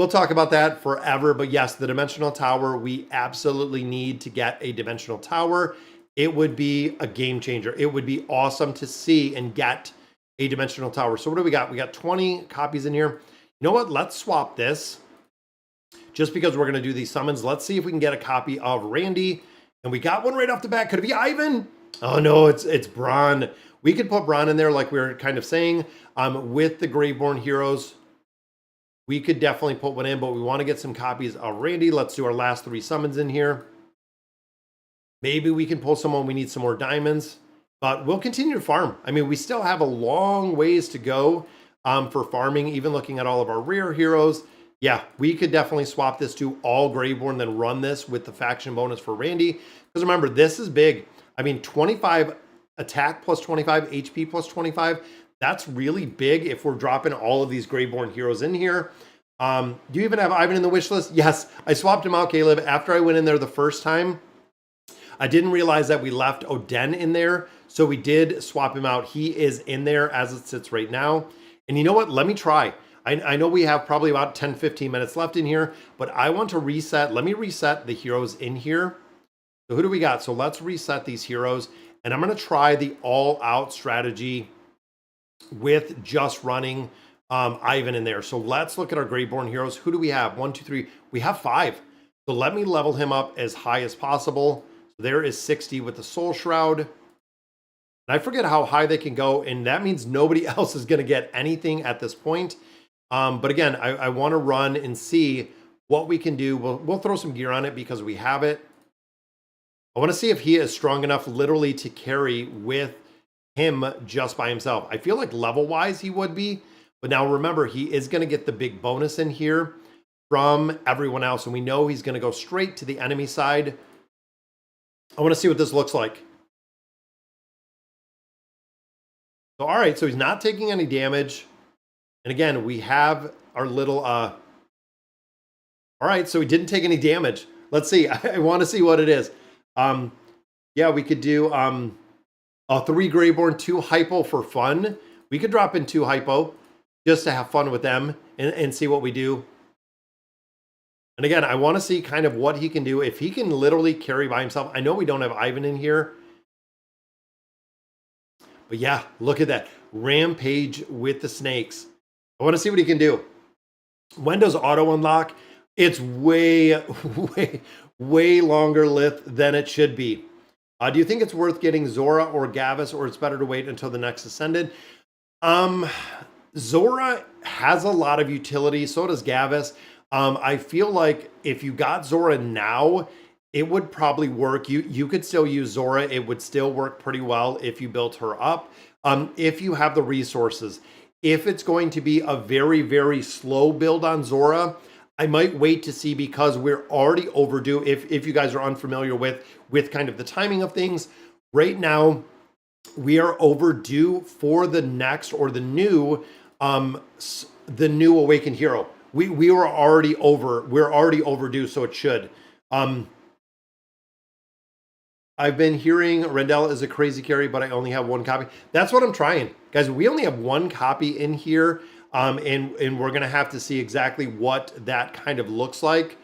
talk about that forever. But yes, the dimensional tower, we absolutely need to get a dimensional tower. It would be a game changer. It would be awesome to see and get a dimensional tower. So what do we got? We got 20 copies in here. You know what? Let's swap this. Just because we're going to do these summons. Let's see if we can get a copy of Randy. And we got one right off the bat. Could it be Ivan? Oh no, it's Braun. We could put Braun in there like we were kind of saying. With the Graveborn heroes, we could definitely put one in, but we want to get some copies of Randy. Let's do our last 3 summons in here. Maybe we can pull someone. We need some more diamonds. But we'll continue to farm. I mean, we still have a long ways to go for farming, even looking at all of our rare heroes. Yeah, we could definitely swap this to all Greyborn, then run this with the faction bonus for Randy. Because remember, this is big. I mean, 25 attack plus 25, HP plus 25. That's really big if we're dropping all of these Greyborn heroes in here. Do you even have Ivan in the wish list? Yes, I swapped him out, Caleb. After I went in there the first time, I didn't realize that we left Oden in there. So we did swap him out. He is in there as it sits right now. And you know what? Let me try. I know we have probably about 10, 15 minutes left in here, but I want to reset. Let me reset the heroes in here. So who do we got? So let's reset these heroes. And I'm going to try the all-out strategy with just running Ivan in there. So let's look at our Greyborn heroes. Who do we have? 1, 2, 3. We have 5. So let me level him up as high as possible. So there is 60 with the Soul Shroud. And I forget how high they can go, and that means nobody else is going to get anything at this point. But again, I want to run and see what we can do. We'll throw some gear on it because we have it. I want to see if he is strong enough literally to carry with him just by himself. I feel like level-wise he would be. But now remember, he is going to get the big bonus in here from everyone else. And we know he's going to go straight to the enemy side. I want to see what this looks like. So, all right, so he's not taking any damage. And again, we have our little, all right, so he didn't take any damage. Let's see. I want to see what it is. Yeah, we could do 3 Greyborn, 2 Hippo for fun. We could drop in 2 Hippo just to have fun with them and see what we do. And again, I want to see kind of what he can do. If he can literally carry by himself. I know we don't have Ivan in here. But yeah, look at that. Rampage with the snakes. I want to see what he can do. When does auto unlock? It's way longer lith than it should be. Do you think it's worth getting Zora or Gavis, or it's better to wait until the next Ascended? Zora has a lot of utility. So does Gavis. I feel like if you got Zora now, it would probably work. You could still use Zora. It would still work pretty well if you built her up. If you have the resources. If it's going to be a very, very slow build on Zora, I might wait to see, because we're already overdue. If you guys are unfamiliar with kind of the timing of things, right now we are overdue for the next, or the new Awakened Hero. We're already overdue, so it should. I've been hearing Randell is a crazy carry, but I only have 1 copy. That's what I'm trying. Guys, we only have 1 copy in here, and we're going to have to see exactly what that kind of looks like.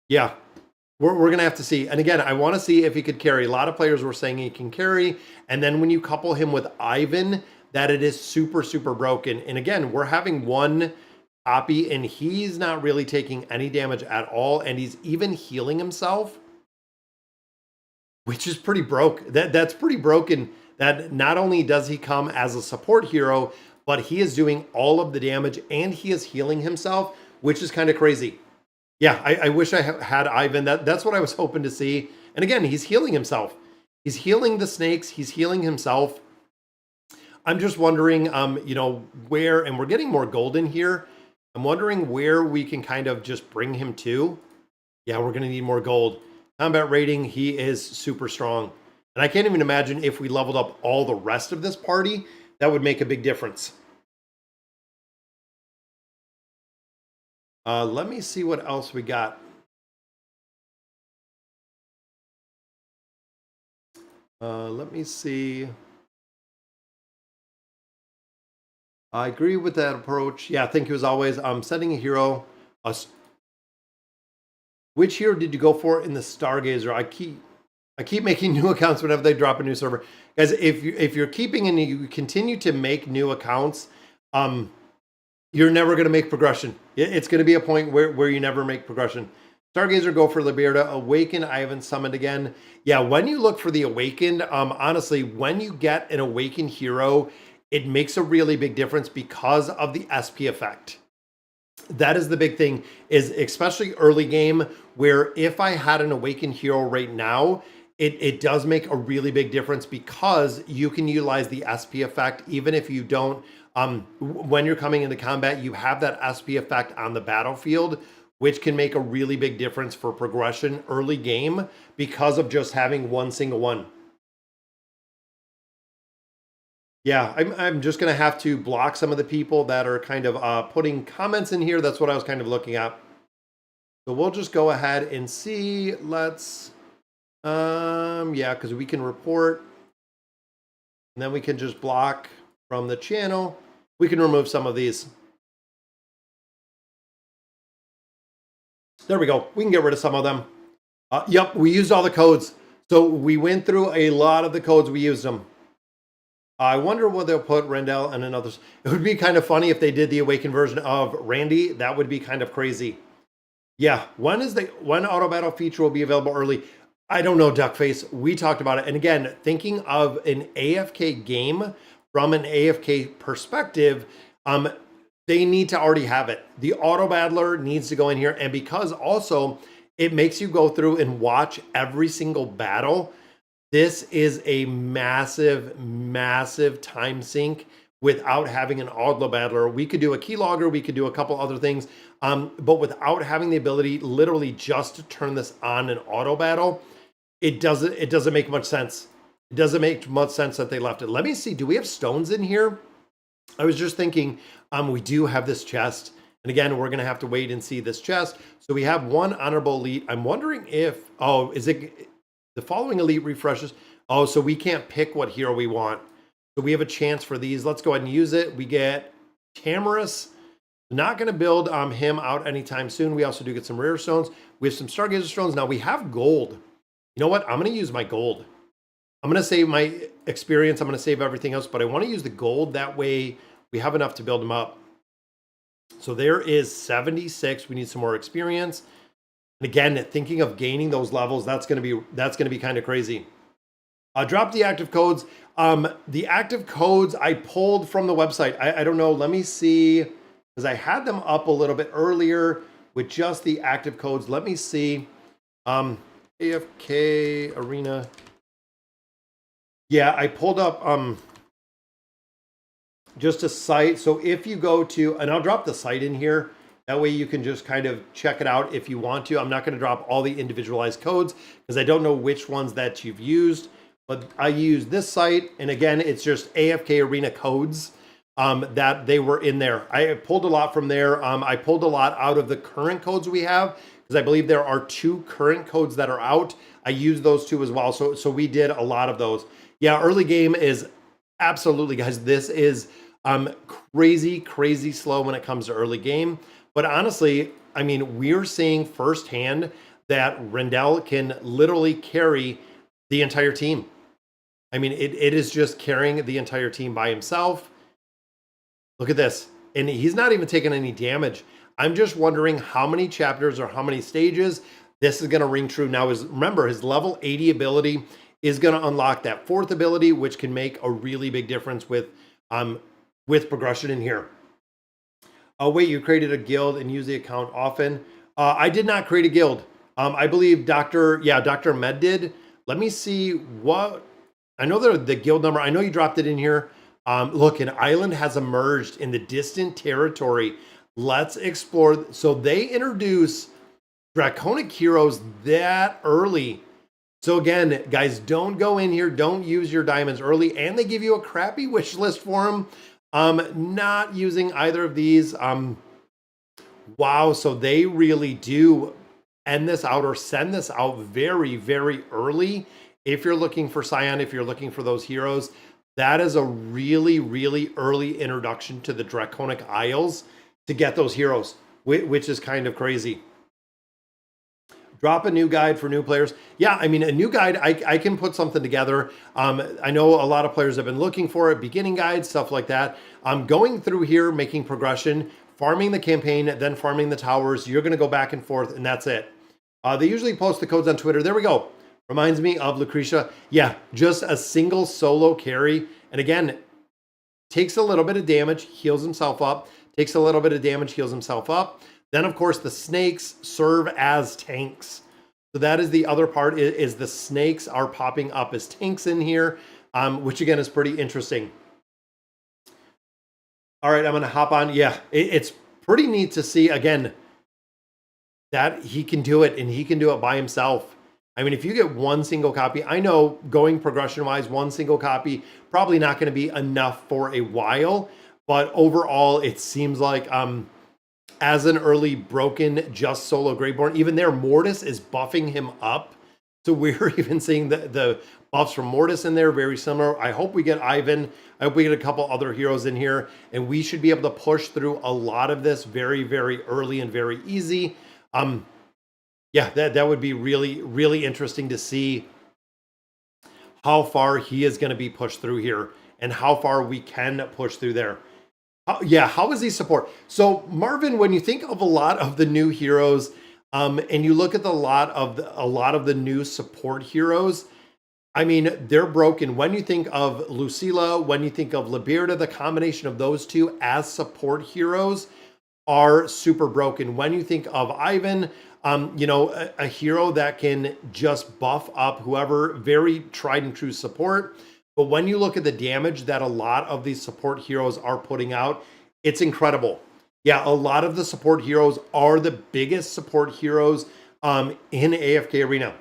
Yeah, we're going to have to see. And again, I want to see if he could carry. A lot of players were saying he can carry. And then when you couple him with Ivan, that it is super, super broken. And again, we're having 1 copy, and he's not really taking any damage at all. And he's even healing himself, which is pretty broke. That's pretty broken. That not only does he come as a support hero, but he is doing all of the damage and he is healing himself, which is kind of crazy. Yeah, I wish I had Ivan. That's what I was hoping to see. And again, he's healing himself. He's healing the snakes. He's healing himself. I'm just wondering, where, and we're getting more gold in here. I'm wondering where we can kind of just bring him to. Yeah, we're going to need more gold. Combat rating, he is super strong. And I can't even imagine if we leveled up all the rest of this party, that would make a big difference. Let me see what else we got. Let me see. I agree with that approach. Yeah, thank you as always. Setting a hero. Which hero did you go for in the Stargazer? I keep making new accounts whenever they drop a new server. Guys, if you're keeping and you continue to make new accounts, you're never going to make progression. It's going to be a point where you never make progression. Stargazer, go for Liberta. Awaken, I haven't summoned again. Yeah, when you look for the Awakened, honestly, when you get an Awakened hero, it makes a really big difference because of the SP effect. That is the big thing, is especially early game, where if I had an Awakened hero right now, it does make a really big difference because you can utilize the SP effect even if you don't when you're coming into combat, you have that SP effect on the battlefield, which can make a really big difference for progression early game because of just having one single one. Yeah, I'm just going to have to block some of the people that are kind of putting comments in here. That's what I was kind of looking at. So we'll just go ahead and see. Let's, yeah, because we can report. And then we can just block from the channel. We can remove some of these. There we go. We can get rid of some of them. Yep, we used all the codes. So we went through a lot of the codes. We used them. I wonder what they'll put Randell and another. It would be kind of funny if they did the awakened version of Randy. That would be kind of crazy. Yeah, when auto battle feature will be available early? I don't know, Duckface. We talked about it. And again, thinking of an AFK game from an AFK perspective, they need to already have it. The auto battler needs to go in here. And because also it makes you go through and watch every single battle, this is a massive, massive time sink without having an auto battler. We could do a keylogger, we could do a couple other things, but without having the ability literally just to turn this on an auto battle, it doesn't make much sense. It doesn't make much sense that they left it. Let me see, do we have stones in here? I was just thinking, we do have this chest. And again, we're gonna have to wait and see this chest. So we have one honorable elite. I'm wondering if, oh, is it, the following elite refreshes. Oh, so we can't pick what hero we want. So we have a chance for these. Let's go ahead and use it. We get Tamorus. Not going to build him out anytime soon. We also do get some rare stones. We have some Stargazer stones. Now we have gold. You know what? I'm going to use my gold. I'm going to save my experience. I'm going to save everything else, but I want to use the gold. That way we have enough to build them up. So there is 76. We need some more experience. And again, thinking of gaining those levels, that's going to be kind of crazy. Drop the active codes. The active codes I pulled from the website. I don't know. Let me see, because I had them up a little bit earlier with just the active codes. Let me see. AFK Arena. Yeah, I pulled up just a site. So if you go to, and I'll drop the site in here. That way you can just kind of check it out if you want to. I'm not going to drop all the individualized codes because I don't know which ones that you've used, but I use this site. And again, it's just AFK Arena codes that they were in there. I pulled a lot from there. I pulled a lot out of the current codes we have because I believe there are 2 current codes that are out. I use those 2 as well. So we did a lot of those. Yeah, early game is absolutely, guys, this is crazy, crazy slow when it comes to early game. But honestly, I mean, we're seeing firsthand that Randell can literally carry the entire team. I mean, it is just carrying the entire team by himself. Look at this. And he's not even taking any damage. I'm just wondering how many chapters or how many stages this is going to ring true. Now, remember, his level 80 ability is going to unlock that 4th ability, which can make a really big difference with progression in here. Oh, wait, you created a guild and use the account often. I did not create a guild. I believe Dr. Med did. Let me see what, I know the guild number. I know you dropped it in here. Look, an island has emerged in the distant territory. Let's explore. So they introduce draconic heroes that early. So again, guys, don't go in here. Don't use your diamonds early. And they give you a crappy wish list for them. Not using either of these. Wow, so they really do end this out or send this out very, very early. If you're looking for Scion, if you're looking for those heroes, that is a really, really early introduction to the Draconic Isles to get those heroes, which is kind of crazy. Drop a new guide for new players. Yeah, I mean, a new guide, I can put something together. I know a lot of players have been looking for it, beginning guides, stuff like that. I'm going through here, making progression, farming the campaign, then farming the towers. You're going to go back and forth, and that's it. They usually post the codes on Twitter. There we go. Reminds me of Lucretia. Yeah, just a single solo carry. And again, takes a little bit of damage, heals himself up. Takes a little bit of damage, heals himself up. Then, of course, the snakes serve as tanks. So that is the other part, is the snakes are popping up as tanks in here, which, again, is pretty interesting. All right, I'm going to hop on. Yeah, it's pretty neat to see, again, that he can do it and he can do it by himself. I mean, if you get one single copy, I know going progression wise, one single copy probably not going to be enough for a while, but overall, it seems like as an early broken just solo Greyborn, even there, Mortis is buffing him up. So we're even seeing the buffs from Mortis in there, very similar. I hope we get Ivan. I hope we get a couple other heroes in here, and we should be able to push through a lot of this very, very early and very easy. Yeah, that would be really, really interesting to see how far he is going to be pushed through here and how far we can push through there. Yeah, how is he support? So Marvin, when you think of a lot of the new heroes, and you look at a lot of the new support heroes, I mean, they're broken. When you think of Lucilla, when you think of Liberta, the combination of those two as support heroes are super broken. When you think of Ivan, a hero that can just buff up whoever, very tried and true support. But when you look at the damage that a lot of these support heroes are putting out, it's incredible. Yeah, a lot of the support heroes are the biggest support heroes in AFK Arena.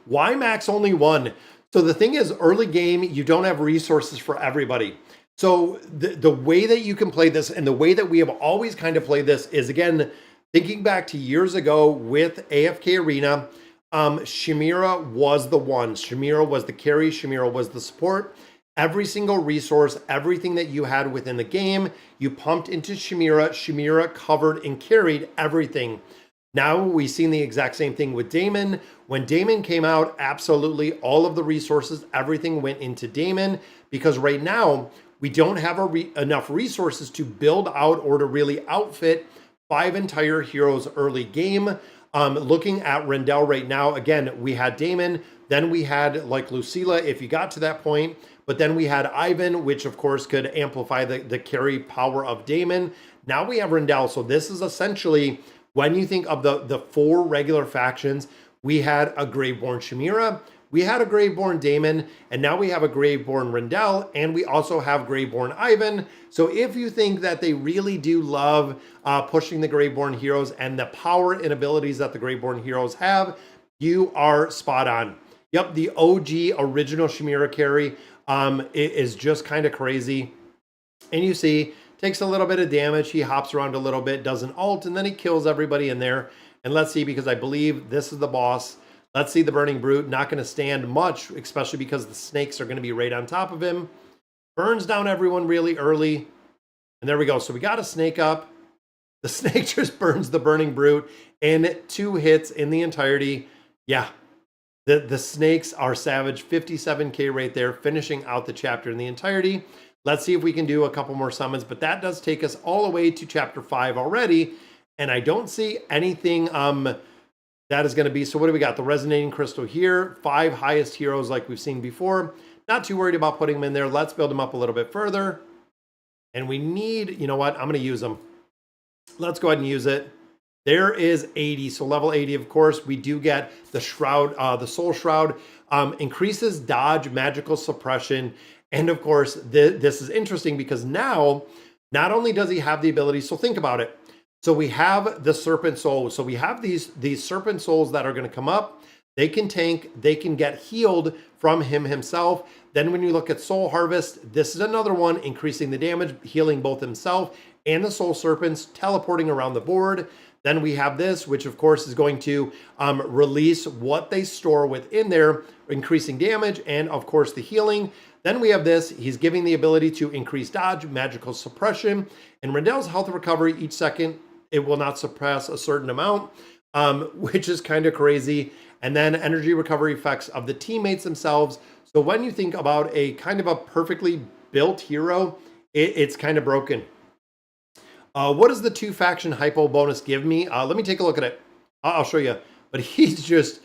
Why max only one? So the thing is, early game, you don't have resources for everybody. So the way that you can play this and the way that we have always kind of played this is, again, thinking back to years ago with AFK Arena, Shamira was the one. Shamira was the carry. Shamira was the support. Every single resource, everything that you had within the game, you pumped into Shamira. Shamira covered and carried everything. Now we've seen the exact same thing with Damon. When Damon came out, absolutely all of the resources, everything went into Damon, because right now we don't have enough resources to build out or to really outfit 5 entire heroes early game. Looking at Randell right now, again, we had Damon, then we had like Lucilla if you got to that point, but then we had Ivan, which of course could amplify the carry power of Damon. Now we have Randell. So this is essentially, when you think of the 4 regular factions, we had a Graveborn Shamira, we had a Graveborn Damon, and now we have a Graveborn Randell, and we also have Graveborn Ivan. So if you think that they really do love pushing the Graveborn heroes and the power and abilities that the Graveborn heroes have, you are spot on. Yep, the OG original Shamira carry is just kind of crazy. And you see, takes a little bit of damage, he hops around a little bit, does an ult, and then he kills everybody in there. And let's see, because I believe this is the boss. Let's see the Burning Brute, not going to stand much, especially because the snakes are going to be right on top of him. Burns down everyone really early. And there we go. So we got a snake up. The snake just burns the Burning Brute in 2 hits in the entirety. Yeah, the snakes are savage. 57k right there, finishing out the chapter in the entirety. Let's see if we can do a couple more summons, but that does take us all the way to chapter 5 already. And I don't see anything that is going to be. So what do we got? The Resonating Crystal here, 5 highest heroes like we've seen before. Not too worried about putting them in there. Let's build them up a little bit further. And we need, you know what? I'm going to use them. Let's go ahead and use it. There is 80. So level 80, of course, we do get the Shroud, the Soul Shroud, increases dodge, magical suppression. And of course, this is interesting because now, not only does he have the ability, so think about it. So we have the Serpent Soul. So we have these Serpent Souls that are going to come up. They can tank. They can get healed from him himself. Then when you look at Soul Harvest, this is another one, increasing the damage, healing both himself and the Soul Serpents, teleporting around the board. Then we have this, which of course is going to release what they store within there, increasing damage, and of course the healing. Then we have this, he's giving the ability to increase dodge, magical suppression, and Randell's health recovery each second, it will not suppress a certain amount, which is kind of crazy. And then energy recovery effects of the teammates themselves. So when you think about a kind of a perfectly built hero, it's kind of broken. What does the 2 faction Hippo bonus give me? Let me take a look at it. I'll show you. But he's just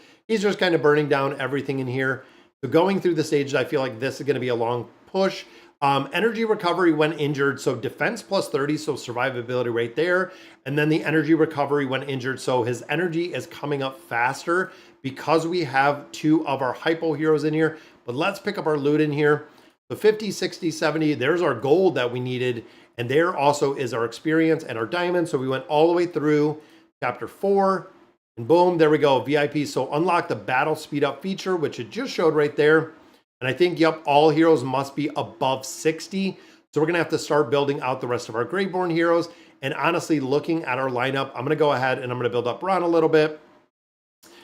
kind of burning down everything in here. So going through the stages, I feel like this is going to be a long push. Energy recovery when injured, so defense plus 30, so survivability right there. And then the energy recovery when injured, so his energy is coming up faster because we have 2 of our Hippo heroes in here. But let's pick up our loot in here. So 50, 60, 70, there's our gold that we needed. And there also is our experience and our diamond. So we went all the way through chapter 4, and boom, there we go, VIP. So unlock the battle speed up feature, which it just showed right there. And I think, yep, all heroes must be above 60. So we're gonna have to start building out the rest of our Graveborn heroes. And honestly, looking at our lineup, I'm gonna go ahead and I'm gonna build up Ron a little bit,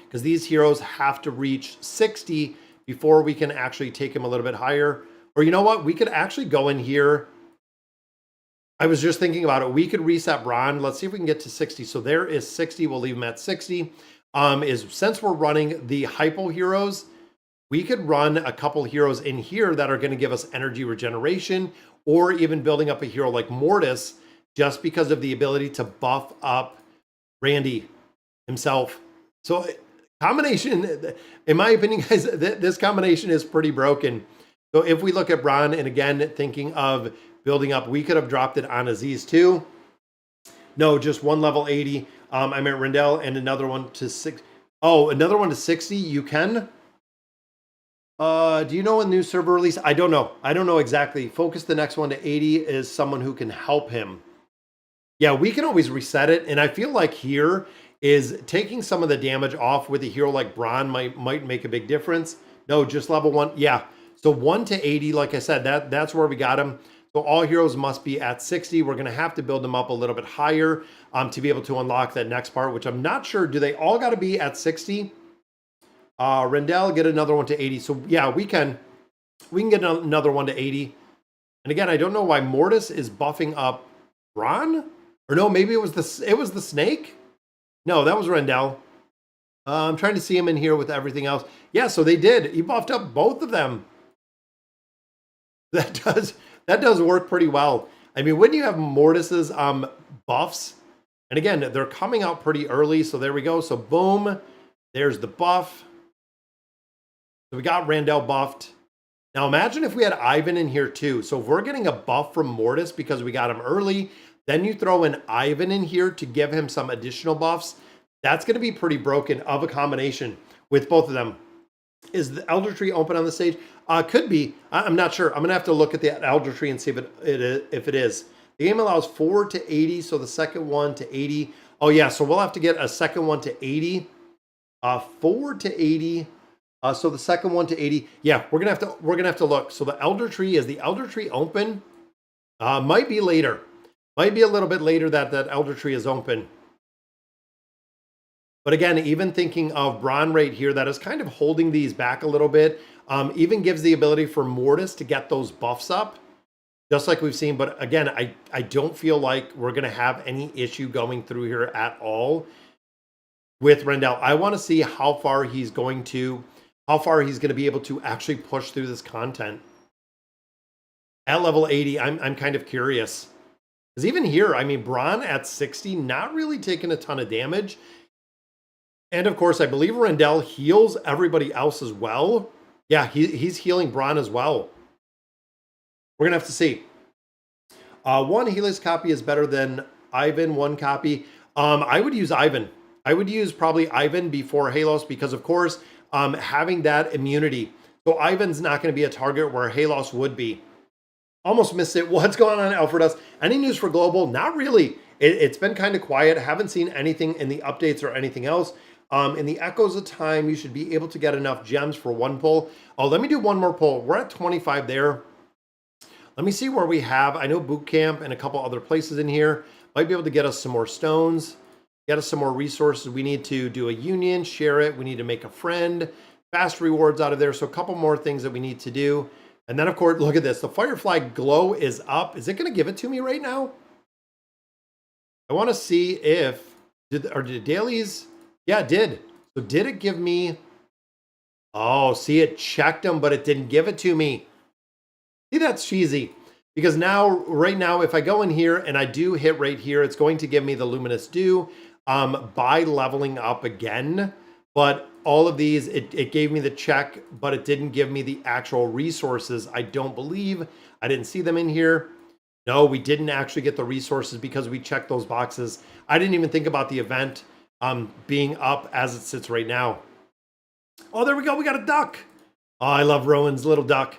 because these heroes have to reach 60 before we can actually take him a little bit higher. Or you know what, we could actually go in here. I was just thinking about it. We could reset Ron. Let's see if we can get to 60. So there is 60. We'll leave him at 60. Since we're running the Hippo heroes, we could run a couple heroes in here that are going to give us energy regeneration, or even building up a hero like Mortis, just because of the ability to buff up Randy himself. So combination, in my opinion, guys, this combination is pretty broken. So if we look at Ron, and again, thinking of building up, we could have dropped it on Aziz too. No, just one level 80. I meant Randell, and another one to 6. Oh, another one to 60. You can. Do you know a new server release? I don't know. I don't know exactly. Focus the next one to 80 is someone who can help him. Yeah, we can always reset it. And I feel like here is taking some of the damage off with a hero like Braun might make a big difference. No, just level 1. Yeah. So 1 to 80, like I said, that's where we got him. So all heroes must be at 60. We're going to have to build them up a little bit higher to be able to unlock that next part, which I'm not sure. Do they all got to be at 60? Randell, get another one to 80. So yeah, we can get another one to 80. And again, I don't know why Mortis is buffing up Ron, or no, maybe it was the snake. No, that was Randell. I'm trying to see him in here with everything else. Yeah, so they did. He buffed up both of them. That does work pretty well. I mean, when you have Mortis's buffs, and again, they're coming out pretty early. So there we go. So boom, there's the buff. So we got Randell buffed. Now imagine if we had Ivan in here too. So if we're getting a buff from Mortis because we got him early, then you throw in Ivan in here to give him some additional buffs. That's going to be pretty broken of a combination with both of them. Is the Elder Tree open on the stage? Could be. I'm not sure. I'm going to have to look at the Elder Tree and see if it is. The game allows 4 to 80, so the second one to 80. Oh yeah, so we'll have to get a second one to 80. 4 to 80. So the second one to 80. Yeah, we're gonna have to look. So the Elder Tree, is the Elder Tree open? Might be later. Might be a little bit later that Elder Tree is open. But again, even thinking of Braun right here, that is kind of holding these back a little bit. Even gives the ability for Mortis to get those buffs up, just like we've seen. But again, I don't feel like we're going to have any issue going through here at all with Randell. I want to see how far he's going to be able to actually push through this content. At level 80, I'm kind of curious. Because even here, I mean, Braun at 60, not really taking a ton of damage. And of course, I believe Randell heals everybody else as well. Yeah, he's healing Braun as well. We're going to have to see. One Helix copy is better than Ivan, one copy. I would use Ivan. I would use probably Ivan before Halos because, of course, having that immunity. So Ivan's not going to be a target where Halos would be. Almost missed it. What's going on, Alfredos? Any news for Global? Not really. It's been kind of quiet. Haven't seen anything in the updates or anything else. In the Echoes of Time, you should be able to get enough gems for one pull. Oh, let me do one more pull. We're at 25 there. Let me see where we have. I know Boot Camp and a couple other places in here might be able to get us some more stones, get us some more resources. We need to do a union, share it. We need to make a friend, fast rewards out of there. So a couple more things that we need to do. And then, of course, look at this. The Firefly Glow is up. Is it going to give it to me right now? I want to see if, did dailies? Yeah, it did. So did it give me, oh, see, it checked them, but it didn't give it to me. See, that's cheesy. Because now, right now, if I go in here and I do hit right here, it's going to give me the Luminous Dew by leveling up again. But all of these, it gave me the check, but it didn't give me the actual resources. I don't believe. I didn't see them in here. No, we didn't actually get the resources because we checked those boxes. I didn't even think about the event being up as it sits right now. Oh, there we go. We got a duck. Oh, I love Rowan's little duck.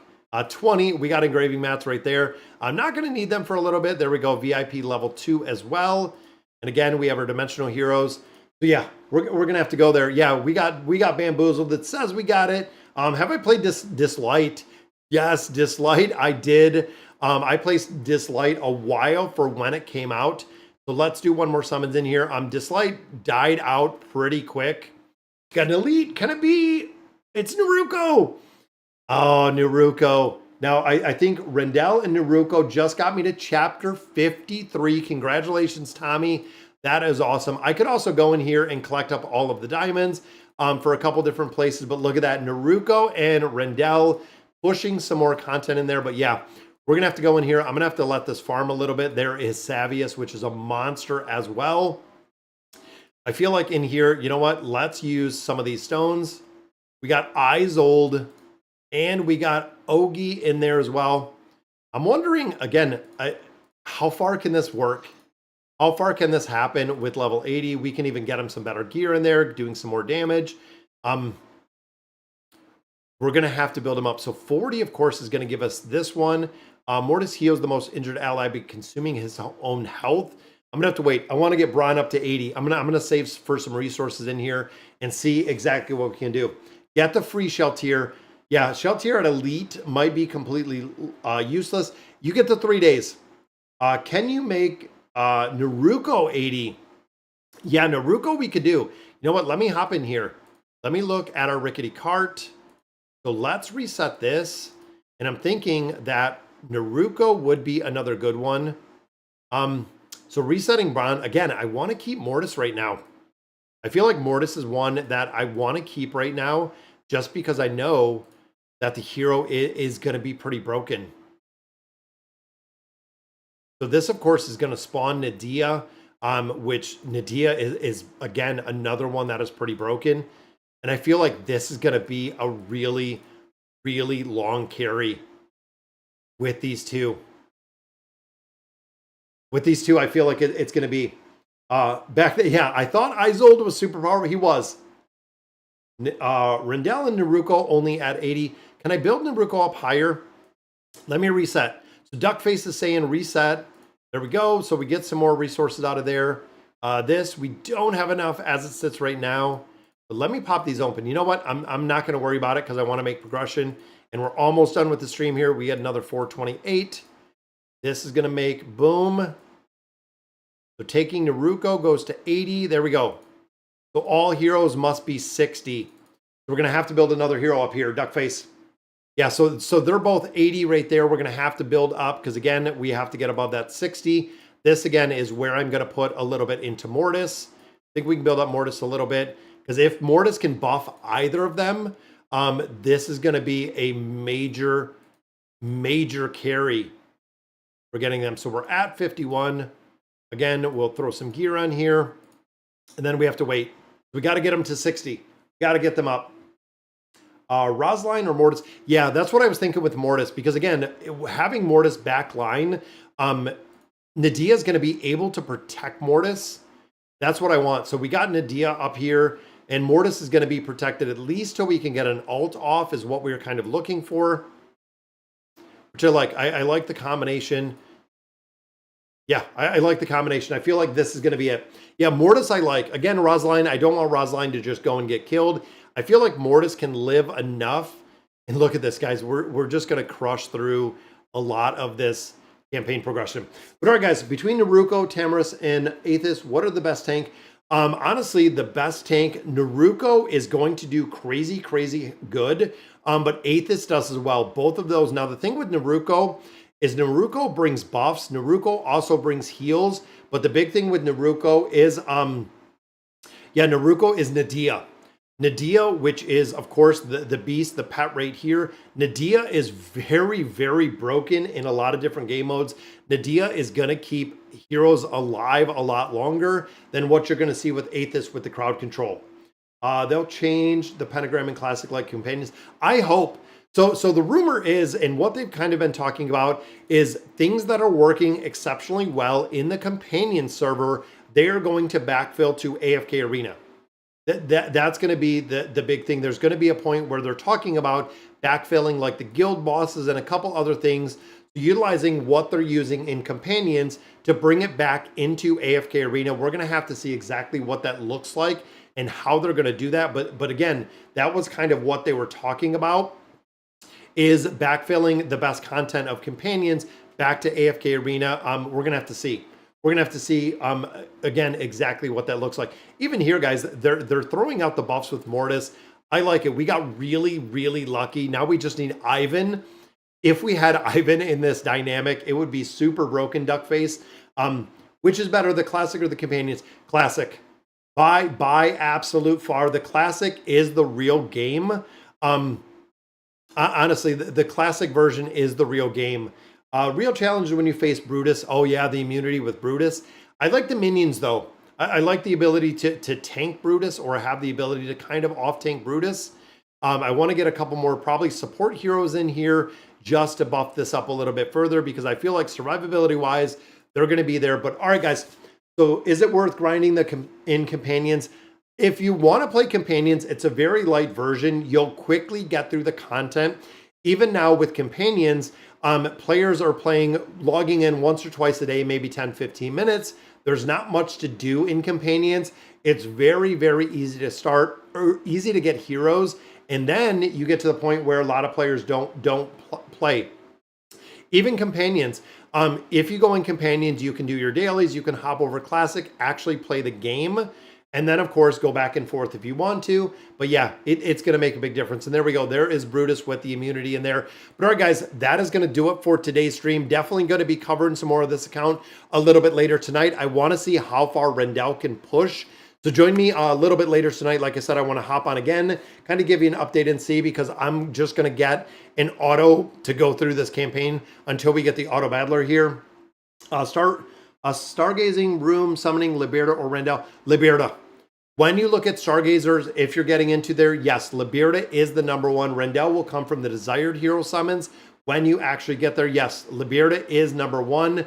20, we got engraving mats right there. I'm not going to need them for a little bit. There we go, VIP level 2 as well. And again, we have our dimensional heroes. So yeah, we're going to have to go there. Yeah, we got bamboozled. It says we got it. Have I played Dislight? Yes, Dislight, I did. I placed Dislight a while for when it came out. So let's do one more summons in here. Dislight died out pretty quick. Got an elite. Can it be? It's Naruko. Oh, Naruko. Now, I think Randell and Naruko just got me to chapter 53. Congratulations, Tommy. That is awesome. I could also go in here and collect up all of the diamonds for a couple different places. But look at that. Naruko and Randell pushing some more content in there. But yeah, we're going to have to go in here. I'm going to have to let this farm a little bit. There is Savius, which is a monster as well. I feel like in here, you know what? Let's use some of these stones. We got Isold and we got Ogi in there as well. I'm wondering, again, how far can this work? How far can this happen with level 80? We can even get him some better gear in there, doing some more damage. We're going to have to build him up. So 40, of course, is going to give us this one. Mortis heals the most injured ally by consuming his own health. I'm going to have to wait. I want to get Braun up to 80. I'm going to save for some resources in here and see exactly what we can do. Get the free Shell tier. Yeah, Shell tier at Elite might be completely useless. You get the 3 days. Can you make Naruko 80? Yeah, Naruko we could do. You know what? Let me hop in here. Let me look at our rickety cart. So let's reset this. And I'm thinking that Naruko would be another good one. So resetting Braun, again, I want to keep Mortis right now. I feel like Mortis is one that I want to keep right now just because I know that the hero is going to be pretty broken. So this, of course, is going to spawn Nadia, which Nadia is, again, another one that is pretty broken. And I feel like this is going to be a really, really long carry with these two. With these two, I feel like it's going to be back there. Yeah, I thought Isold was super powerful. He was. Randell and Naruko only at 80. Can I build Naruko up higher? Let me reset. So Duckface is saying reset. There we go. So we get some more resources out of there. This, we don't have enough as it sits right now. But let me pop these open. You know what? I'm not going to worry about it because I want to make progression. And we're almost done with the stream here. We get another 428. This is going to make boom. So taking Naruko goes to 80. There we go. So all heroes must be 60. So we're going to have to build another hero up here, Duckface. Yeah, so they're both 80 right there. We're going to have to build up because, again, we have to get above that 60. This, again, is where I'm going to put a little bit into Mortis. I think we can build up Mortis a little bit because if Mortis can buff either of them, this is going to be a major, major carry for getting them. So we're at 51. Again, we'll throw some gear on here. And then we have to wait. We got to get them to 60. Got to get them up. Rosaline or Mortis? Yeah, that's what I was thinking with Mortis. Because again, having Mortis backline, Nadia is going to be able to protect Mortis. That's what I want. So we got Nadia up here. And Mortis is going to be protected at least till we can get an ult off is what we were kind of looking for. Which I like. I like the combination. Yeah, I like the combination. I feel like this is going to be it. Yeah, Mortis I like. Again, Rosaline, I don't want Rosaline to just go and get killed. I feel like Mortis can live enough. And look at this, guys. We're just going to crush through a lot of this campaign progression. But all right, guys, between Naruko, Tamris, and Aethys, what are the best tank? Honestly, the best tank, Naruko is going to do crazy, crazy good. But Aethys does as well. Both of those. Now, the thing with Naruko is Naruko brings buffs. Naruko also brings heals. But the big thing with Naruko is, Naruko is Nadia. Nadia, which is, of course, the beast, the pet right here. Nadia is very, very broken in a lot of different game modes. Nadia is going to keep heroes alive a lot longer than what you're going to see with Aethys with the crowd control. They'll change the pentagram and classic-like companions. I hope. So the rumor is, and what they've kind of been talking about, is things that are working exceptionally well in the companion server, they are going to backfill to AFK Arena. That's going to be the big thing. There's going to be a point where they're talking about backfilling like the guild bosses and a couple other things, utilizing what they're using in companions to bring it back into AFK Arena. We're going to have to see exactly what that looks like and how they're going to do that. But again, that was kind of what they were talking about, is backfilling the best content of companions back to AFK Arena. We're going to have to see. We're going to have to see, again, exactly what that looks like. Even here, guys, they're throwing out the buffs with Mortis. I like it. We got really, really lucky. Now we just need Ivan. If we had Ivan in this dynamic, it would be super broken Duckface. Which is better, the classic or the companions? Classic. By absolute far, the classic is the real game. Honestly, the classic version is the real game. Real challenge when you face Brutus. Oh yeah, the immunity with Brutus. I like the minions though. I like the ability to tank Brutus, or have the ability to kind of off-tank Brutus. I want to get a couple more probably support heroes in here just to buff this up a little bit further, because I feel like survivability-wise, they're going to be there. But all right, guys. So is it worth grinding in companions? If you want to play companions, it's a very light version. You'll quickly get through the content. Even now with companions, players are logging in once or twice a day, maybe 10, 15 minutes. There's not much to do in companions. It's very, very easy to start, or easy to get heroes. And then you get to the point where a lot of players don't play. Even companions, if you go in companions, you can do your dailies, you can hop over classic, actually play the game, and then of course go back and forth if you want to. But yeah, it's going to make a big difference. And there we go. There is Brutus with the immunity in there. But all right, guys, that is going to do it for today's stream. Definitely going to be covering some more of this account a little bit later tonight. I want to see how far Randell can push. So join me a little bit later tonight. Like I said, I want to hop on again, kind of give you an update and see, because I'm just going to get an auto to go through this campaign until we get the auto battler here. Stargazing, Room, Summoning, Liberta, or Randell. Liberta. When you look at Stargazers, if you're getting into there, yes, Liberta is the number one. Randell will come from the desired hero summons. When you actually get there, yes, Liberta is number one.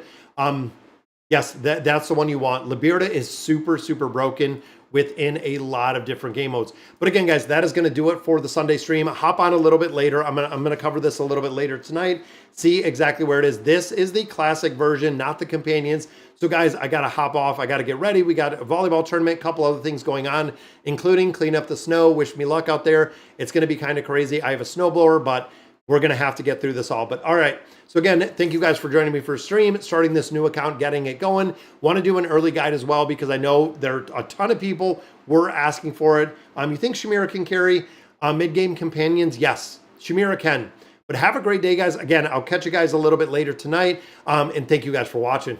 Yes, that's the one you want. Liberta is super, super broken within a lot of different game modes. But again, guys, that is going to do it for the Sunday stream. Hop on a little bit later. I'm gonna cover this a little bit later tonight. See exactly where it is. This is the classic version, not the companions. So guys, I got to hop off. I got to get ready. We got a volleyball tournament, a couple other things going on, including clean up the snow. Wish me luck out there. It's going to be kind of crazy. I have a snowblower, but we're going to have to get through this all. But all right. So again, thank you guys for joining me for a stream, starting this new account, getting it going. Want to do an early guide as well, because I know there are a ton of people were asking for it. You think Shamira can carry mid-game companions? Yes, Shamira can. But have a great day, guys. Again, I'll catch you guys a little bit later tonight. And thank you guys for watching.